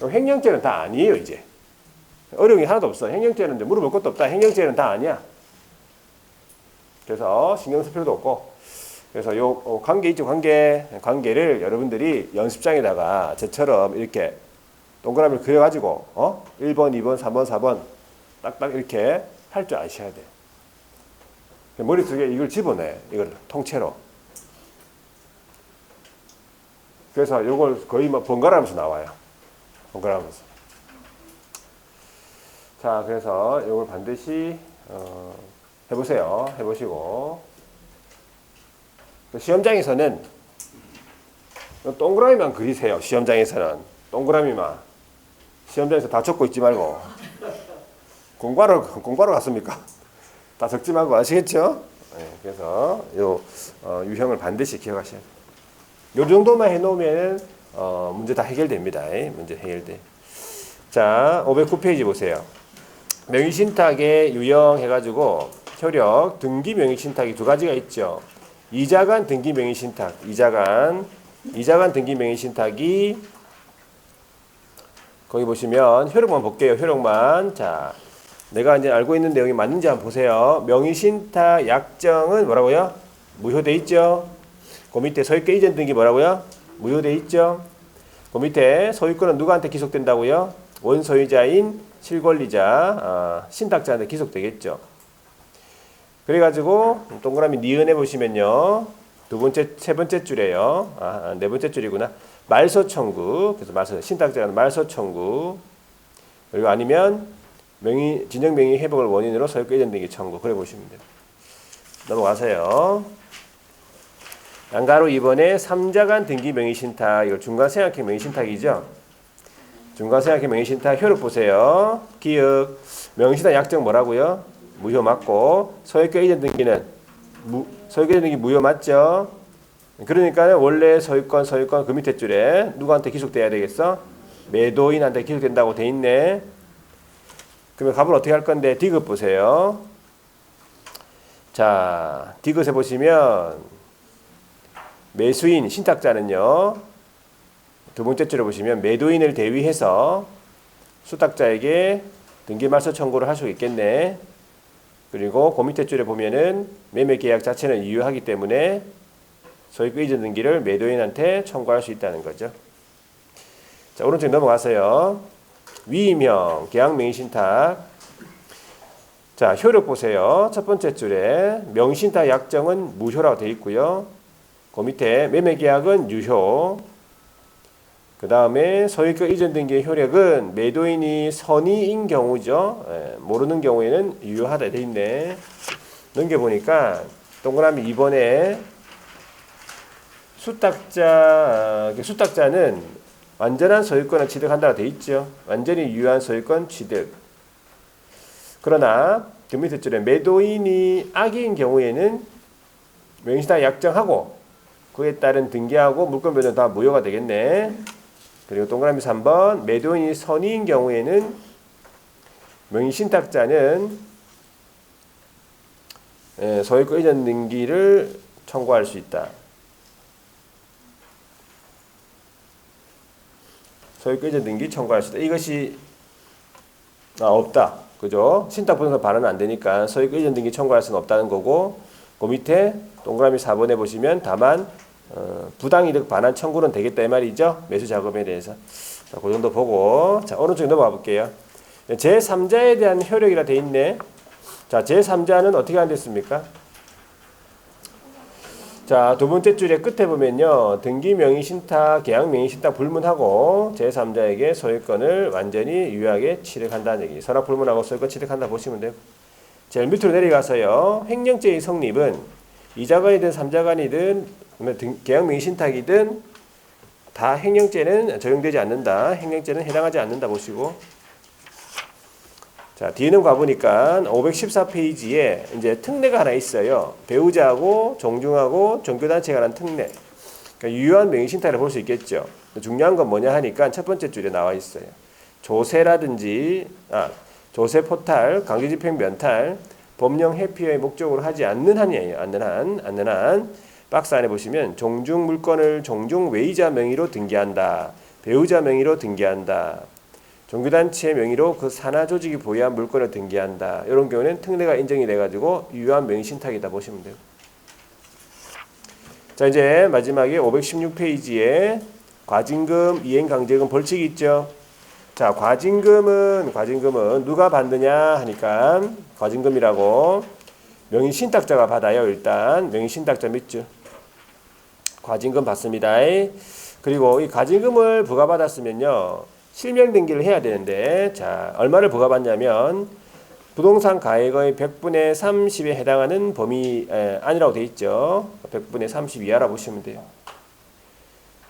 횡령죄는 다 아니에요, 이제. 어려운 게 하나도 없어. 횡령죄는 이제 물어볼 것도 없다. 횡령죄는 다 아니야. 그래서 신경 쓸 필요도 없고. 그래서 요 관계 있죠, 관계를 여러분들이 연습장에다가 저처럼 이렇게 동그라미를 그려가지고 1번, 2번, 3번, 4번 딱딱 이렇게 할 줄 아셔야 돼요. 머릿속에 이걸 집어내. 이걸 통째로. 그래서 이걸 거의 뭐 번갈아가면서 나와요. 번갈아가면서. 자, 그래서 이걸 반드시 해보세요. 해보시고 시험장에서는 동그라미만 그리세요. 시험장에서는 동그라미만. 시험장에서 다 적고 있지 말고. 공부하러 갔습니까? 다 적지 말고 아시겠죠? 네, 그래서 유형을 반드시 기억하셔야 돼요. 요 정도만 해놓으면 문제 다 해결됩니다. 문제 해결돼. 자, 509페이지 보세요. 명의신탁의 유형 해가지고 효력, 등기 명의신탁이 두 가지가 있죠. 이자간 등기 명의신탁, 이자간 등기 명의신탁이 거기 보시면 효력만 볼게요. 효력만. 자, 내가 이제 알고 있는 내용이 맞는지 한번 보세요. 명의신탁 약정은 뭐라고요? 무효돼 있죠. 그 밑에 소유권 이전 등기 뭐라고요? 무효돼 있죠. 그 밑에 소유권은 누구한테 기속된다고요? 원소유자인 실권리자, 신탁자한테 기속되겠죠. 그래가지고 동그라미 니은에 보시면요. 세 번째 줄이에요. 네 번째 줄이구나. 말소 청구. 그래서 신탁자가 말소 청구. 그리고 아니면 진정 명의 회복을 원인으로 소유권 이전 등기 청구. 그래 보시면 돼요. 넘어가세요. 양가로 2번에 3자간 등기 명의 신탁. 이거 중간생각형 명의 신탁이죠. 중간생각형 명의 신탁 효력 보세요. 기억. 명의 신탁 약정 뭐라고요? 무효 맞고 소유권 이전 등기는 소유권 이전 등기 무효 맞죠? 그러니까 원래 소유권 그 밑에 줄에 누구한테 기속돼야 되겠어? 매도인한테 기속된다고 돼 있네. 그러면 값을 어떻게 할 건데 디귿 보세요. 자, 디귿에 보시면 매수인 신탁자는요. 두 번째 줄에 보시면 매도인을 대위해서 수탁자에게 등기 말소 청구를 할 수 있겠네. 그리고 그 밑에 줄에 보면은 매매 계약 자체는 유효하기 때문에 소유권 이전 등기를 매도인한테 청구할 수 있다는 거죠. 자, 오른쪽 넘어가세요. 위임형 계약 명의 신탁. 자, 효력 보세요. 첫 번째 줄에 명의신탁 약정은 무효라고 되어 있고요. 그 밑에 매매계약은 유효. 그 다음에 소유권 이전 등기의 효력은 매도인이 선의인 경우죠. 모르는 경우에는 유효하다 되어 있네. 넘겨보니까 동그라미 2번에 수탁자는 완전한 소유권을 취득한다고 되어 있죠. 완전히 유효한 소유권 취득. 그러나 그 밑에 줄에 매도인이 악의인 경우에는 명의신탁 약정하고 그에 따른 등기하고 물권 변동 다 무효가 되겠네. 그리고 동그라미 3번 매도인이 선의인 경우에는 명의신탁자는 소유권 이전 등기를 청구할 수 있다. 소유권 이전 등기 청구할 수 있다. 이것이 없다. 그죠? 신탁 부동산 반환은 안 되니까 소유권 이전 등기 청구할 수는 없다는 거고, 그 밑에 동그라미 4번에 보시면 다만 부당이득 반환 청구는 되겠다 이 말이죠. 매수 작업에 대해서. 자, 그 정도 보고 자, 오른쪽에 넘어가 볼게요. 제3자에 대한 효력이라 돼 있네. 자, 제3자는 어떻게 안 됐습니까? 자, 두 번째 줄에 끝에 보면요. 등기 명의신탁, 계약 명의신탁 불문하고 제3자에게 소유권을 완전히 유효하게 취득한다는 얘기. 선악 불문하고 소유권 취득한다 보시면 돼요. 제일 밑으로 내려가서요. 횡령죄의 성립은 이자간이든 삼자간이든 계약 명의신탁이든 다 횡령죄는 적용되지 않는다. 횡령죄는 해당하지 않는다 보시고. 자, 뒤에는 가보니까 514페이지에 이제 특례가 하나 있어요. 배우자하고 종중하고 종교단체에 관한 특례. 그러니까 유효한 명의신탁을 볼 수 있겠죠. 중요한 건 뭐냐 하니까 첫 번째 줄에 나와 있어요. 조세라든지, 조세 포탈, 강제집행 면탈, 법령 회피의 목적으로 하지 않는 한이에요. 않는 한. 박스 안에 보시면 종중 물건을 종중 외의자 명의로 등기한다. 배우자 명의로 등기한다. 종교단체 명의로 그 산하조직이 보유한 물건을 등기한다. 이런 경우는 특례가 인정이 돼가지고 유효한 명의신탁이다 보시면 돼요. 자, 이제 마지막에 516페이지에 과징금, 이행강제금 벌칙이 있죠. 자, 과징금은 누가 받느냐 하니까 과징금이라고 명의신탁자가 받아요. 일단 명의신탁자 믿죠. 과징금 받습니다. 그리고 이 과징금을 부과받았으면요. 실명 등기를 해야 되는데, 자, 얼마를 부과받냐면 부동산 가액의 100분의 30에 해당하는 범위 안이라고 되어 있죠. 100분의 30 이하라 보시면 돼요.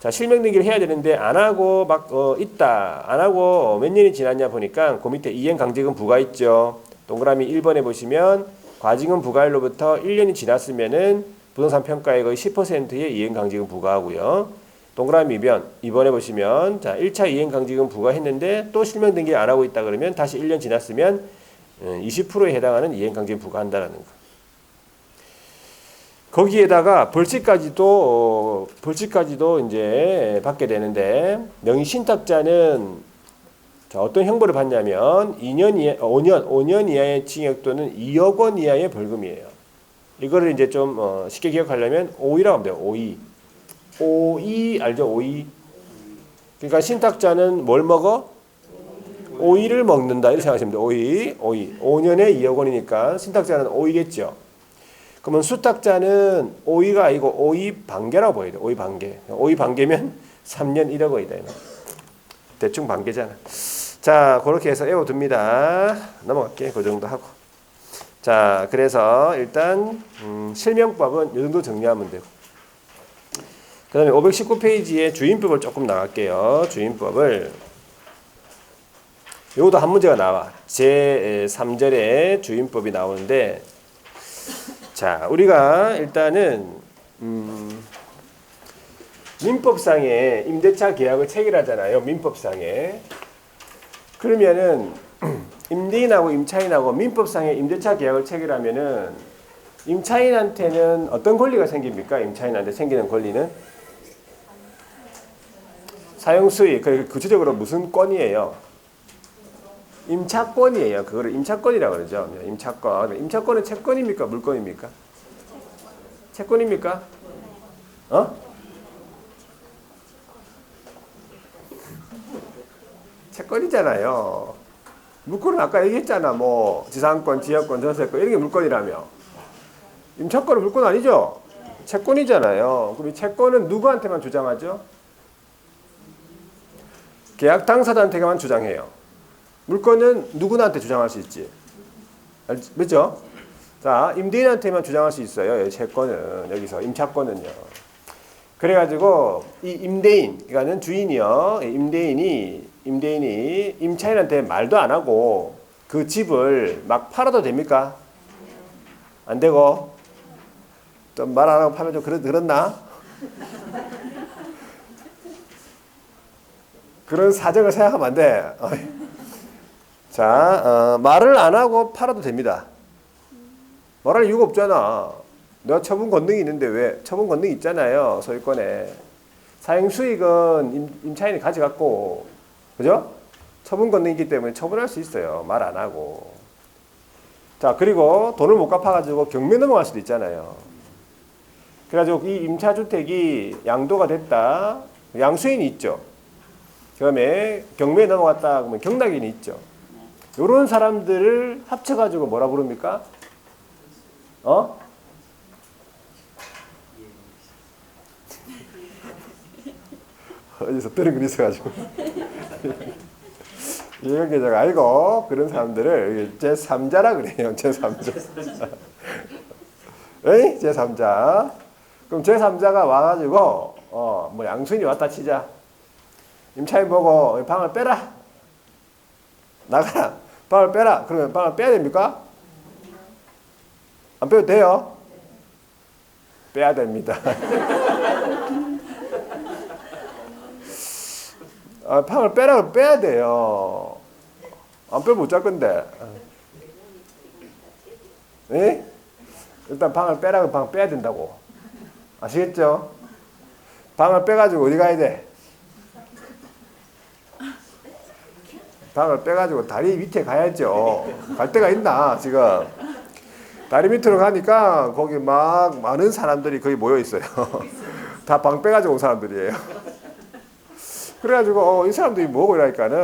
자, 실명 등기를 해야 되는데 안 하고 막 있다. 안 하고 몇 년이 지났냐 보니까 그 밑에 이행 강제금 부과 있죠. 동그라미 1번에 보시면 과징금 부과일로부터 1년이 지났으면은 부동산 평가액의 10%의 이행 강제금 부과하고요. 동그라미 2번에 보시면 자, 1차 이행 강제금 부과했는데 또 실명 등기 안 하고 있다 그러면 다시 1년 지났으면 20%에 해당하는 이행 강제금 부과한다라는 거. 거기에다가 벌칙까지도 이제 받게 되는데 명의신탁자는 자, 어떤 형벌을 받냐면 5년 이하의 징역 또는 2억 원 이하의 벌금이에요. 이거를 이제 좀 쉽게 기억하려면 5이라고 하면 돼요. 5이 알죠? 5이. 그러니까 신탁자는 뭘 먹어? 5이를 먹는다. 이렇게 생각하시면 돼요. 5이. 5년에 2억 원이니까 신탁자는 5이겠죠. 그러면 수탁자는 5이가 아니고 5이 반개라고 보여야 돼요. 5이 반개. 5이 반개면 3년 1억 원이다. 대충 반개잖아. 자, 그렇게 해서 외워둡니다. 넘어갈게. 그 정도 하고. 자, 그래서 일단 실명법은 이 정도 정리하면 되고. 그 다음에 519페이지에 주인법을 조금 나갈게요. 주인법을. 요것도 한 문제가 나와. 제3절에 주인법이 나오는데, 자, 우리가 일단은 민법상에 임대차 계약을 체결하잖아요. 민법상에. 그러면은 임대인하고 임차인하고 민법상에 임대차 계약을 체결하면은 임차인한테는 어떤 권리가 생깁니까? 임차인한테 생기는 권리는 사용수익. 구체적으로 무슨 권이에요? 임차권이에요. 그거를 임차권이라고 그러죠. 임차권. 임차권은 채권입니까? 물권입니까? 채권입니까? 채권이잖아요. 물권은 아까 얘기했잖아. 뭐 지상권, 지역권, 전세권 이런 게 물권이라며. 임차권은 물권 아니죠? 채권이잖아요. 그럼 이 채권은 누구한테만 주장하죠? 계약 당사자한테만 주장해요. 물권은 누구나한테 주장할 수 있지. 그렇죠? 자, 임대인한테만 주장할 수 있어요. 채권은 여기서 임차권은요. 그래가지고 이 임대인, 그러니까는 주인이요. 임대인이 임차인한테 말도 안 하고 그 집을 막 팔아도 됩니까? 안 되고 좀 말 안 하고 팔면 좀 그렇나? 그런 사정을 생각하면 안 돼. 자, 말을 안 하고 팔아도 됩니다. 말할 이유가 없잖아. 내가 처분 권능이 있는데 왜? 처분 권능이 있잖아요. 소유권에. 사용 수익은 임차인이 가져갔고, 그죠? 처분 권능이 있기 때문에 처분할 수 있어요. 말 안 하고. 자, 그리고 돈을 못 갚아가지고 경매 넘어갈 수도 있잖아요. 그래가지고 이 임차주택이 양도가 됐다. 양수인이 있죠. 그 다음에 경매에 넘어갔다 그러면 경락인이 있죠. 요런 사람들을 합쳐가지고 뭐라 부릅니까? 어디서 들은 거 있어가지고. 이해관계자가 알고 그런 사람들을 제3자라 그래요. 제3자. 에이? 제3자. 그럼 제3자가 와가지고 뭐 양수인이 왔다 치자. 임차인 보고 방을 빼라. 나가라. 방을 빼라. 그러면 방을 빼야 됩니까? 안 빼도 돼요? 빼야 됩니다. 방을 빼라고 빼야 돼요. 안 빼면 못 잘 건데. 네? 일단 방을 빼라고 방 빼야 된다고. 아시겠죠? 방을 빼가지고 어디 가야 돼? 방을 빼가지고 다리 밑에 가야죠. 갈 데가 있나 지금? 다리 밑으로 가니까 거기 막 많은 사람들이 거기 모여 있어요. 다 방 빼가지고 온 사람들이에요. 그래가지고 이 사람들이 뭐고 이러니까는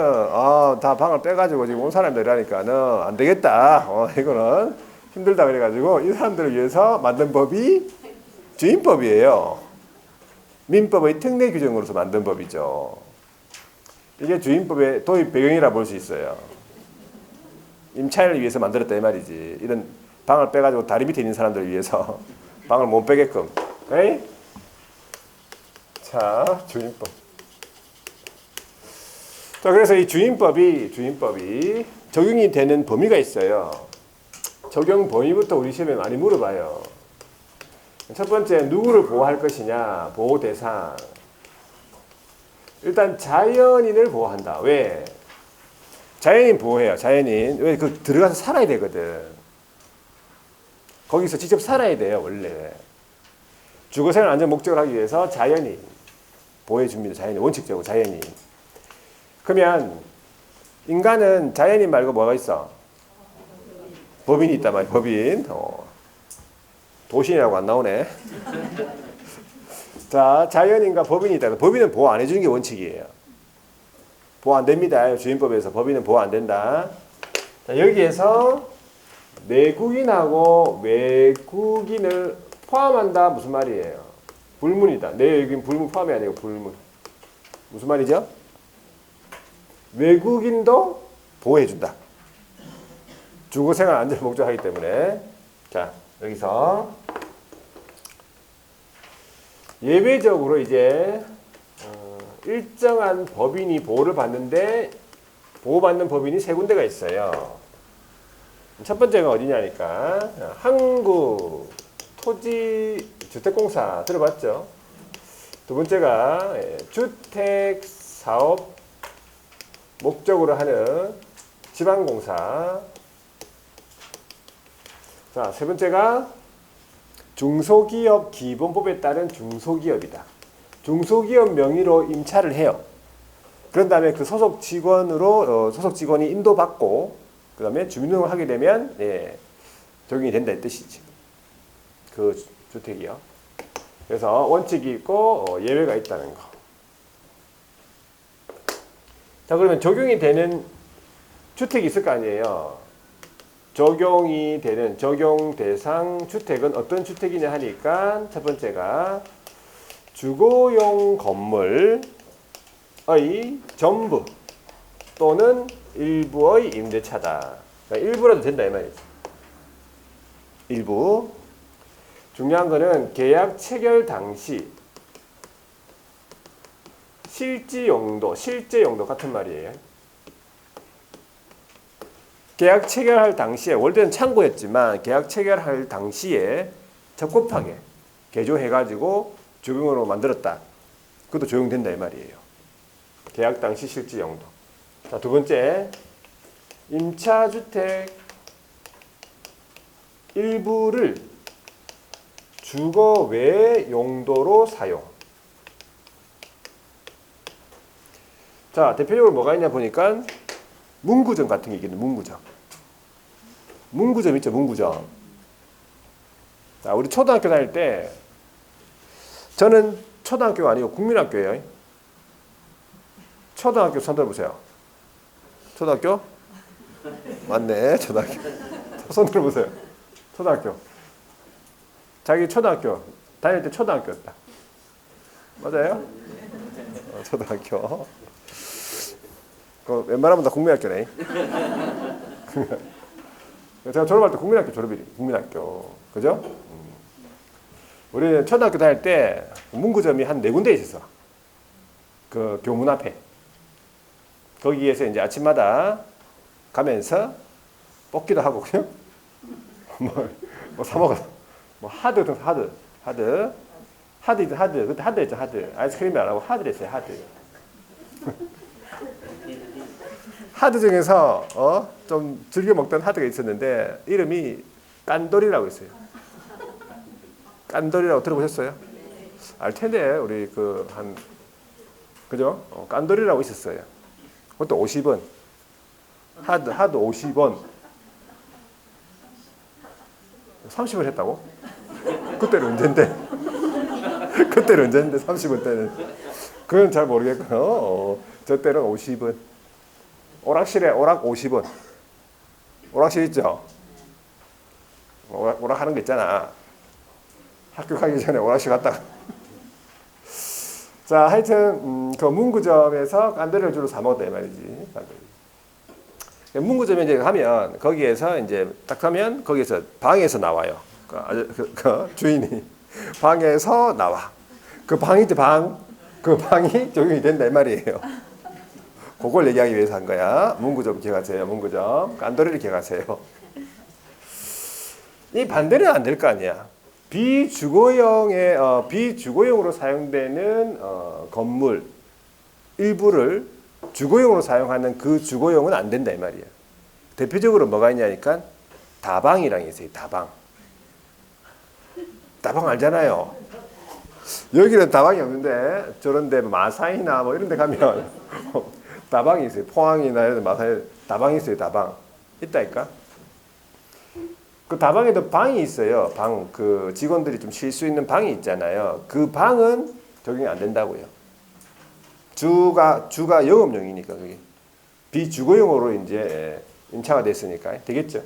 다 방을 빼가지고 지금 온 사람들이라니까는 안 되겠다. 이거는 힘들다 그래가지고 이 사람들을 위해서 만든 법이 주임법이에요. 민법의 특례 규정으로서 만든 법이죠. 이게 주임법의 도입 배경이라 볼 수 있어요. 임차인을 위해서 만들었다 이 말이지. 이런 방을 빼가지고 다리 밑에 있는 사람들을 위해서 방을 못 빼게끔. 오케이? 자, 주임법. 자, 그래서 이 주임법이 적용이 되는 범위가 있어요. 적용 범위부터 우리 시험에 많이 물어봐요. 첫 번째, 누구를 보호할 것이냐, 보호 대상. 일단 자연인을 보호한다. 왜? 자연인 보호해요. 자연인. 왜? 들어가서 살아야 되거든. 거기서 직접 살아야 돼요. 원래. 주거생활 안전 목적을 하기 위해서 자연인 보호해 줍니다. 자연인. 원칙적으로 자연인. 그러면 인간은 자연인 말고 뭐가 있어? 법인이 있단 말이야. 법인. 도신이라고 안 나오네. 자, 자연인과 법인이 있다. 법인은 보호 안 해주는 게 원칙이에요. 보호 안 됩니다. 주임법에서 법인은 보호 안 된다. 자, 여기에서 내국인하고 외국인을 포함한다. 무슨 말이에요? 불문이다. 내외국인 불문 포함이 아니고 불문. 무슨 말이죠? 외국인도 보호해준다. 주거생활 안전을 목적하기 때문에. 자, 여기서 예외적으로 이제 일정한 법인이 보호를 받는데 보호받는 법인이 세 군데가 있어요. 첫 번째가 어디냐니까 한국토지주택공사 들어봤죠? 두 번째가 주택사업 목적으로 하는 지방공사. 자, 세 번째가 중소기업 기본법에 따른 중소기업이다. 중소기업 명의로 임차를 해요. 그런 다음에 그 소속 직원으로 소속 직원이 인도받고 그 다음에 주민등록을 하게 되면 적용이 된다 이 뜻이지. 그 주택이요. 그래서 원칙이 있고 예외가 있다는 거. 자, 그러면 적용이 되는 주택이 있을 거 아니에요. 적용이 되는 적용 대상 주택은 어떤 주택이냐 하니까 첫 번째가 주거용 건물의 전부 또는 일부의 임대차다. 그러니까 일부라도 된다 이 말이지. 일부. 중요한 거는 계약 체결 당시 실제 용도 같은 말이에요. 계약 체결할 당시에 원래는 창고였지만 계약 체결할 당시에 적법하게 개조해가지고 주거용으로 만들었다. 그것도 적용된다 이 말이에요. 계약 당시 실제 용도. 자, 두 번째, 임차주택 일부를 주거 외 용도로 사용. 자, 대표적으로 뭐가 있냐 보니까 문구점 같은 게 있겠네. 문구점 있죠, 문구점. 자, 우리 초등학교 다닐 때 저는 초등학교가 아니고 국민학교예요. 초등학교 손 들어보세요. 초등학교? 맞네, 초등학교. 손 들어보세요. 초등학교. 자기 초등학교 다닐 때 초등학교였다. 맞아요? 초등학교. 그 웬만하면 다 국민학교네. 제가 졸업할 때 국민학교 졸업이래. 국민학교. 그죠? 우리 초등학교 다닐 때 문구점이 한 4군데 있었어. 그 교문 앞에. 거기에서 이제 아침마다 가면서 뽑기도 하고 그냥 뭐 사 먹어. 뭐 하드 등 하드. 그때 하드 했죠, 하드. 아이스크림이 안 하고 하드 했어요, 하드. 하드 중에서 좀 즐겨 먹던 하드가 있었는데 이름이 깐돌이라고 있어요. 깐돌이라고 들어보셨어요? 알 텐데 우리 그죠? 깐돌이라고 있었어요. 그것도 50원. 하드 50원. 30원 했다고? 그때는 언젠데? 30원 때는. 그건 잘 모르겠고요. 저 때는 50원. 오락실에 오락 50원. 오락실 있죠? 오락 하는 거 있잖아. 학교 가기 전에 오락실 갔다가. 자, 하여튼 그 문구점에서 깐돌이를 주로 사 먹었다 이 말이지. 깐돌이. 문구점에 이제 가면 거기에서 이제 딱 가면 거기에서 방에서 나와요. 그 주인이 방에서 나와. 그 방이지 방. 그 방이 적용이 된다 이 말이에요. 그걸 얘기하기 위해서 한 거야. 문구점 기억하세요. 문구점. 깐돌이를 기억하세요. 이 반대는 안 될 거 아니야. 비주거용으로 사용되는 건물 일부를 주거용으로 사용하는 그 주거용은 안 된다 이 말이야. 대표적으로 뭐가 있냐니까 다방이랑 있어요. 다방 알잖아요. 여기는 다방이 없는데 저런데 마사이나 뭐 이런 데 가면 다방이 있어요. 포항이나 이런 데 마사이 다방이 있어요. 다방 있다니까. 그 다방에도 방이 있어요. 방, 그 직원들이 좀 쉴 수 있는 방이 있잖아요. 그 방은 적용이 안 된다고요. 주가 영업용이니까 그게 비주거용으로 이제 임차가 됐으니까 되겠죠.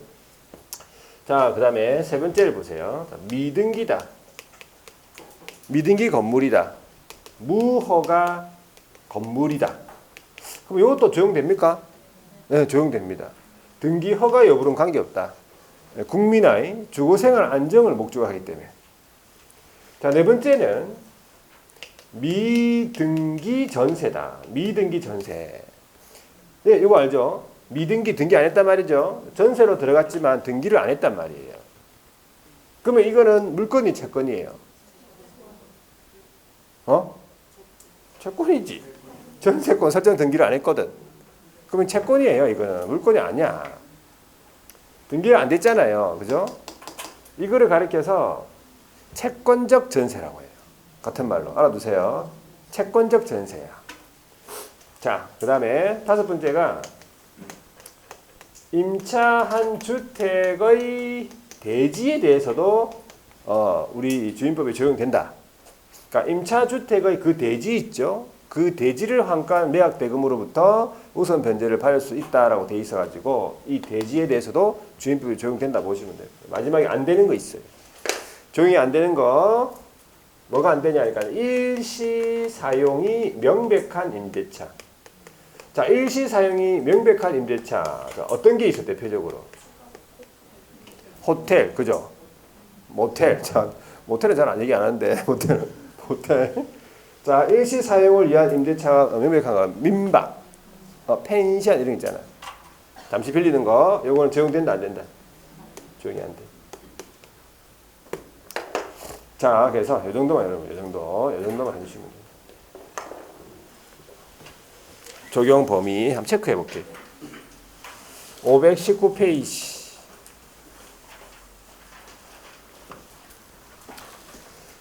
자, 그다음에 세 번째를 보세요. 미등기다. 미등기 건물이다. 무허가 건물이다. 그럼 이것도 적용됩니까? 네, 적용됩니다. 등기 허가 여부는 관계없다. 국민의 주거생활 안정을 목적으로 하기 때문에. 자, 네 번째는 미등기 전세다. 미등기 전세. 네, 이거 알죠? 등기 안 했단 말이죠. 전세로 들어갔지만 등기를 안 했단 말이에요. 그러면 이거는 물건이 채권이에요. 채권이지. 전세권 설정 등기를 안 했거든. 그러면 채권이에요. 이거는 물건이 아니야. 등기가 안 됐잖아요. 그죠? 이거를 가리켜서 채권적 전세라고 해요. 같은 말로 알아두세요. 채권적 전세야. 자, 그 다음에 다섯 번째가 임차한 주택의 대지에 대해서도 우리 주임법에 적용된다. 그러니까 임차주택의 그 대지 있죠? 그 대지를 환가한 매각 대금으로부터 우선 변제를 받을 수 있다라고 돼 있어가지고 이 대지에 대해서도 주임법이 적용된다 보시면 돼요. 마지막에 안 되는 거 있어요. 적용이 안 되는 거 뭐가 안 되냐니까 일시 사용이 명백한 임대차. 자, 일시 사용이 명백한 임대차 어떤 게 있어 대표적으로? 호텔, 그죠? 모텔. 자, 모텔은 잘 안 얘기 안 하는데 모텔. 자, 일시 사용을 위한 임대차가 명백한 거 민박, 펜션 이런 거 있잖아. 잠시 빌리는 거, 요거는 적용된다 안 된다? 적용이 안 돼. 자, 그래서 이 정도만 여러분, 이 정도만 해주시면 돼요. 적용 범위 한번 체크해 볼게요. 519페이지.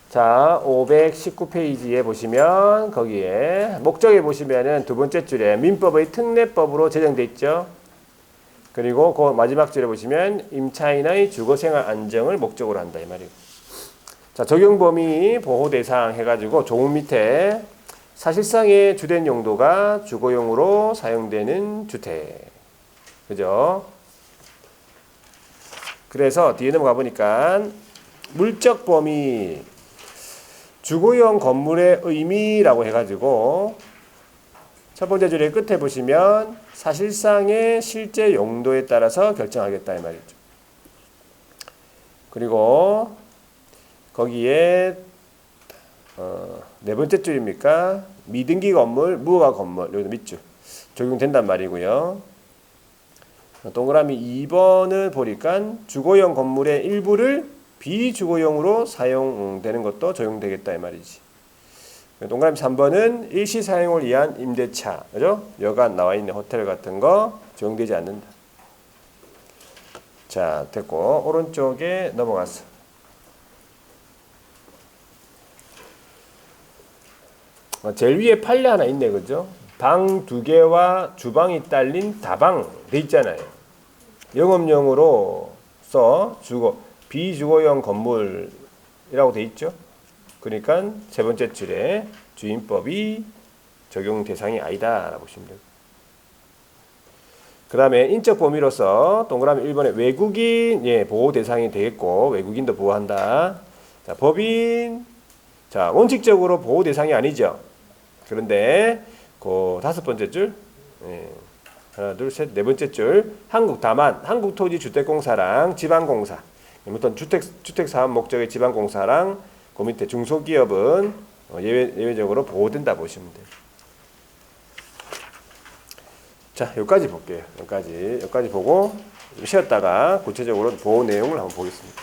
자, 519페이지에 보시면 거기에 목적에 보시면은 두 번째 줄에 민법의 특례법으로 제정돼 있죠. 그리고 그 마지막 줄에 보시면 임차인의 주거생활 안정을 목적으로 한다 이 말이에요. 자, 적용 범위 보호 대상 해가지고 조문 밑에 사실상의 주된 용도가 주거용으로 사용되는 주택. 그죠? 그래서 뒤에 넘어가 보니까 물적 범위 주거용 건물의 의미라고 해가지고 첫 번째 줄의 끝에 보시면 사실상의 실제 용도에 따라서 결정하겠다 이 말이죠. 그리고 거기에 네 번째 줄입니까? 미등기 건물, 무허가 건물 여기도 밑줄 적용된단 말이고요. 동그라미 2번을 보니까 주거용 건물의 일부를 비주거용으로 사용되는 것도 적용되겠다 이 말이지. 동그라미 3번은 일시 사용을 위한 임대차, 그죠? 여간 나와 있는 호텔 같은 거 적용되지 않는다. 자, 됐고 오른쪽에 넘어갔어. 제일 위에 판례 하나 있네, 그죠? 방 2개와 주방이 딸린 다방 돼 있잖아요. 영업용으로서 비주거용 건물이라고 돼 있죠. 그러니까 세 번째 줄에 주임법이 적용 대상이 아니다라고 보시면 돼요. 그 다음에 인적 범위로서 동그라미 1번에 외국인 보호 대상이 되겠고 외국인도 보호한다. 자, 법인 자 원칙적으로 보호 대상이 아니죠. 그런데 그 다섯 번째 줄 하나 둘 셋 네 번째 줄 한국다만 한국토지주택공사랑 지방공사 어떤 주택사업 목적의 지방공사랑 그 밑에 중소기업은 예외적으로 보호된다 보시면 돼요. 자, 여기까지 볼게요. 여기까지 보고 쉬었다가 구체적으로 보호 내용을 한번 보겠습니다.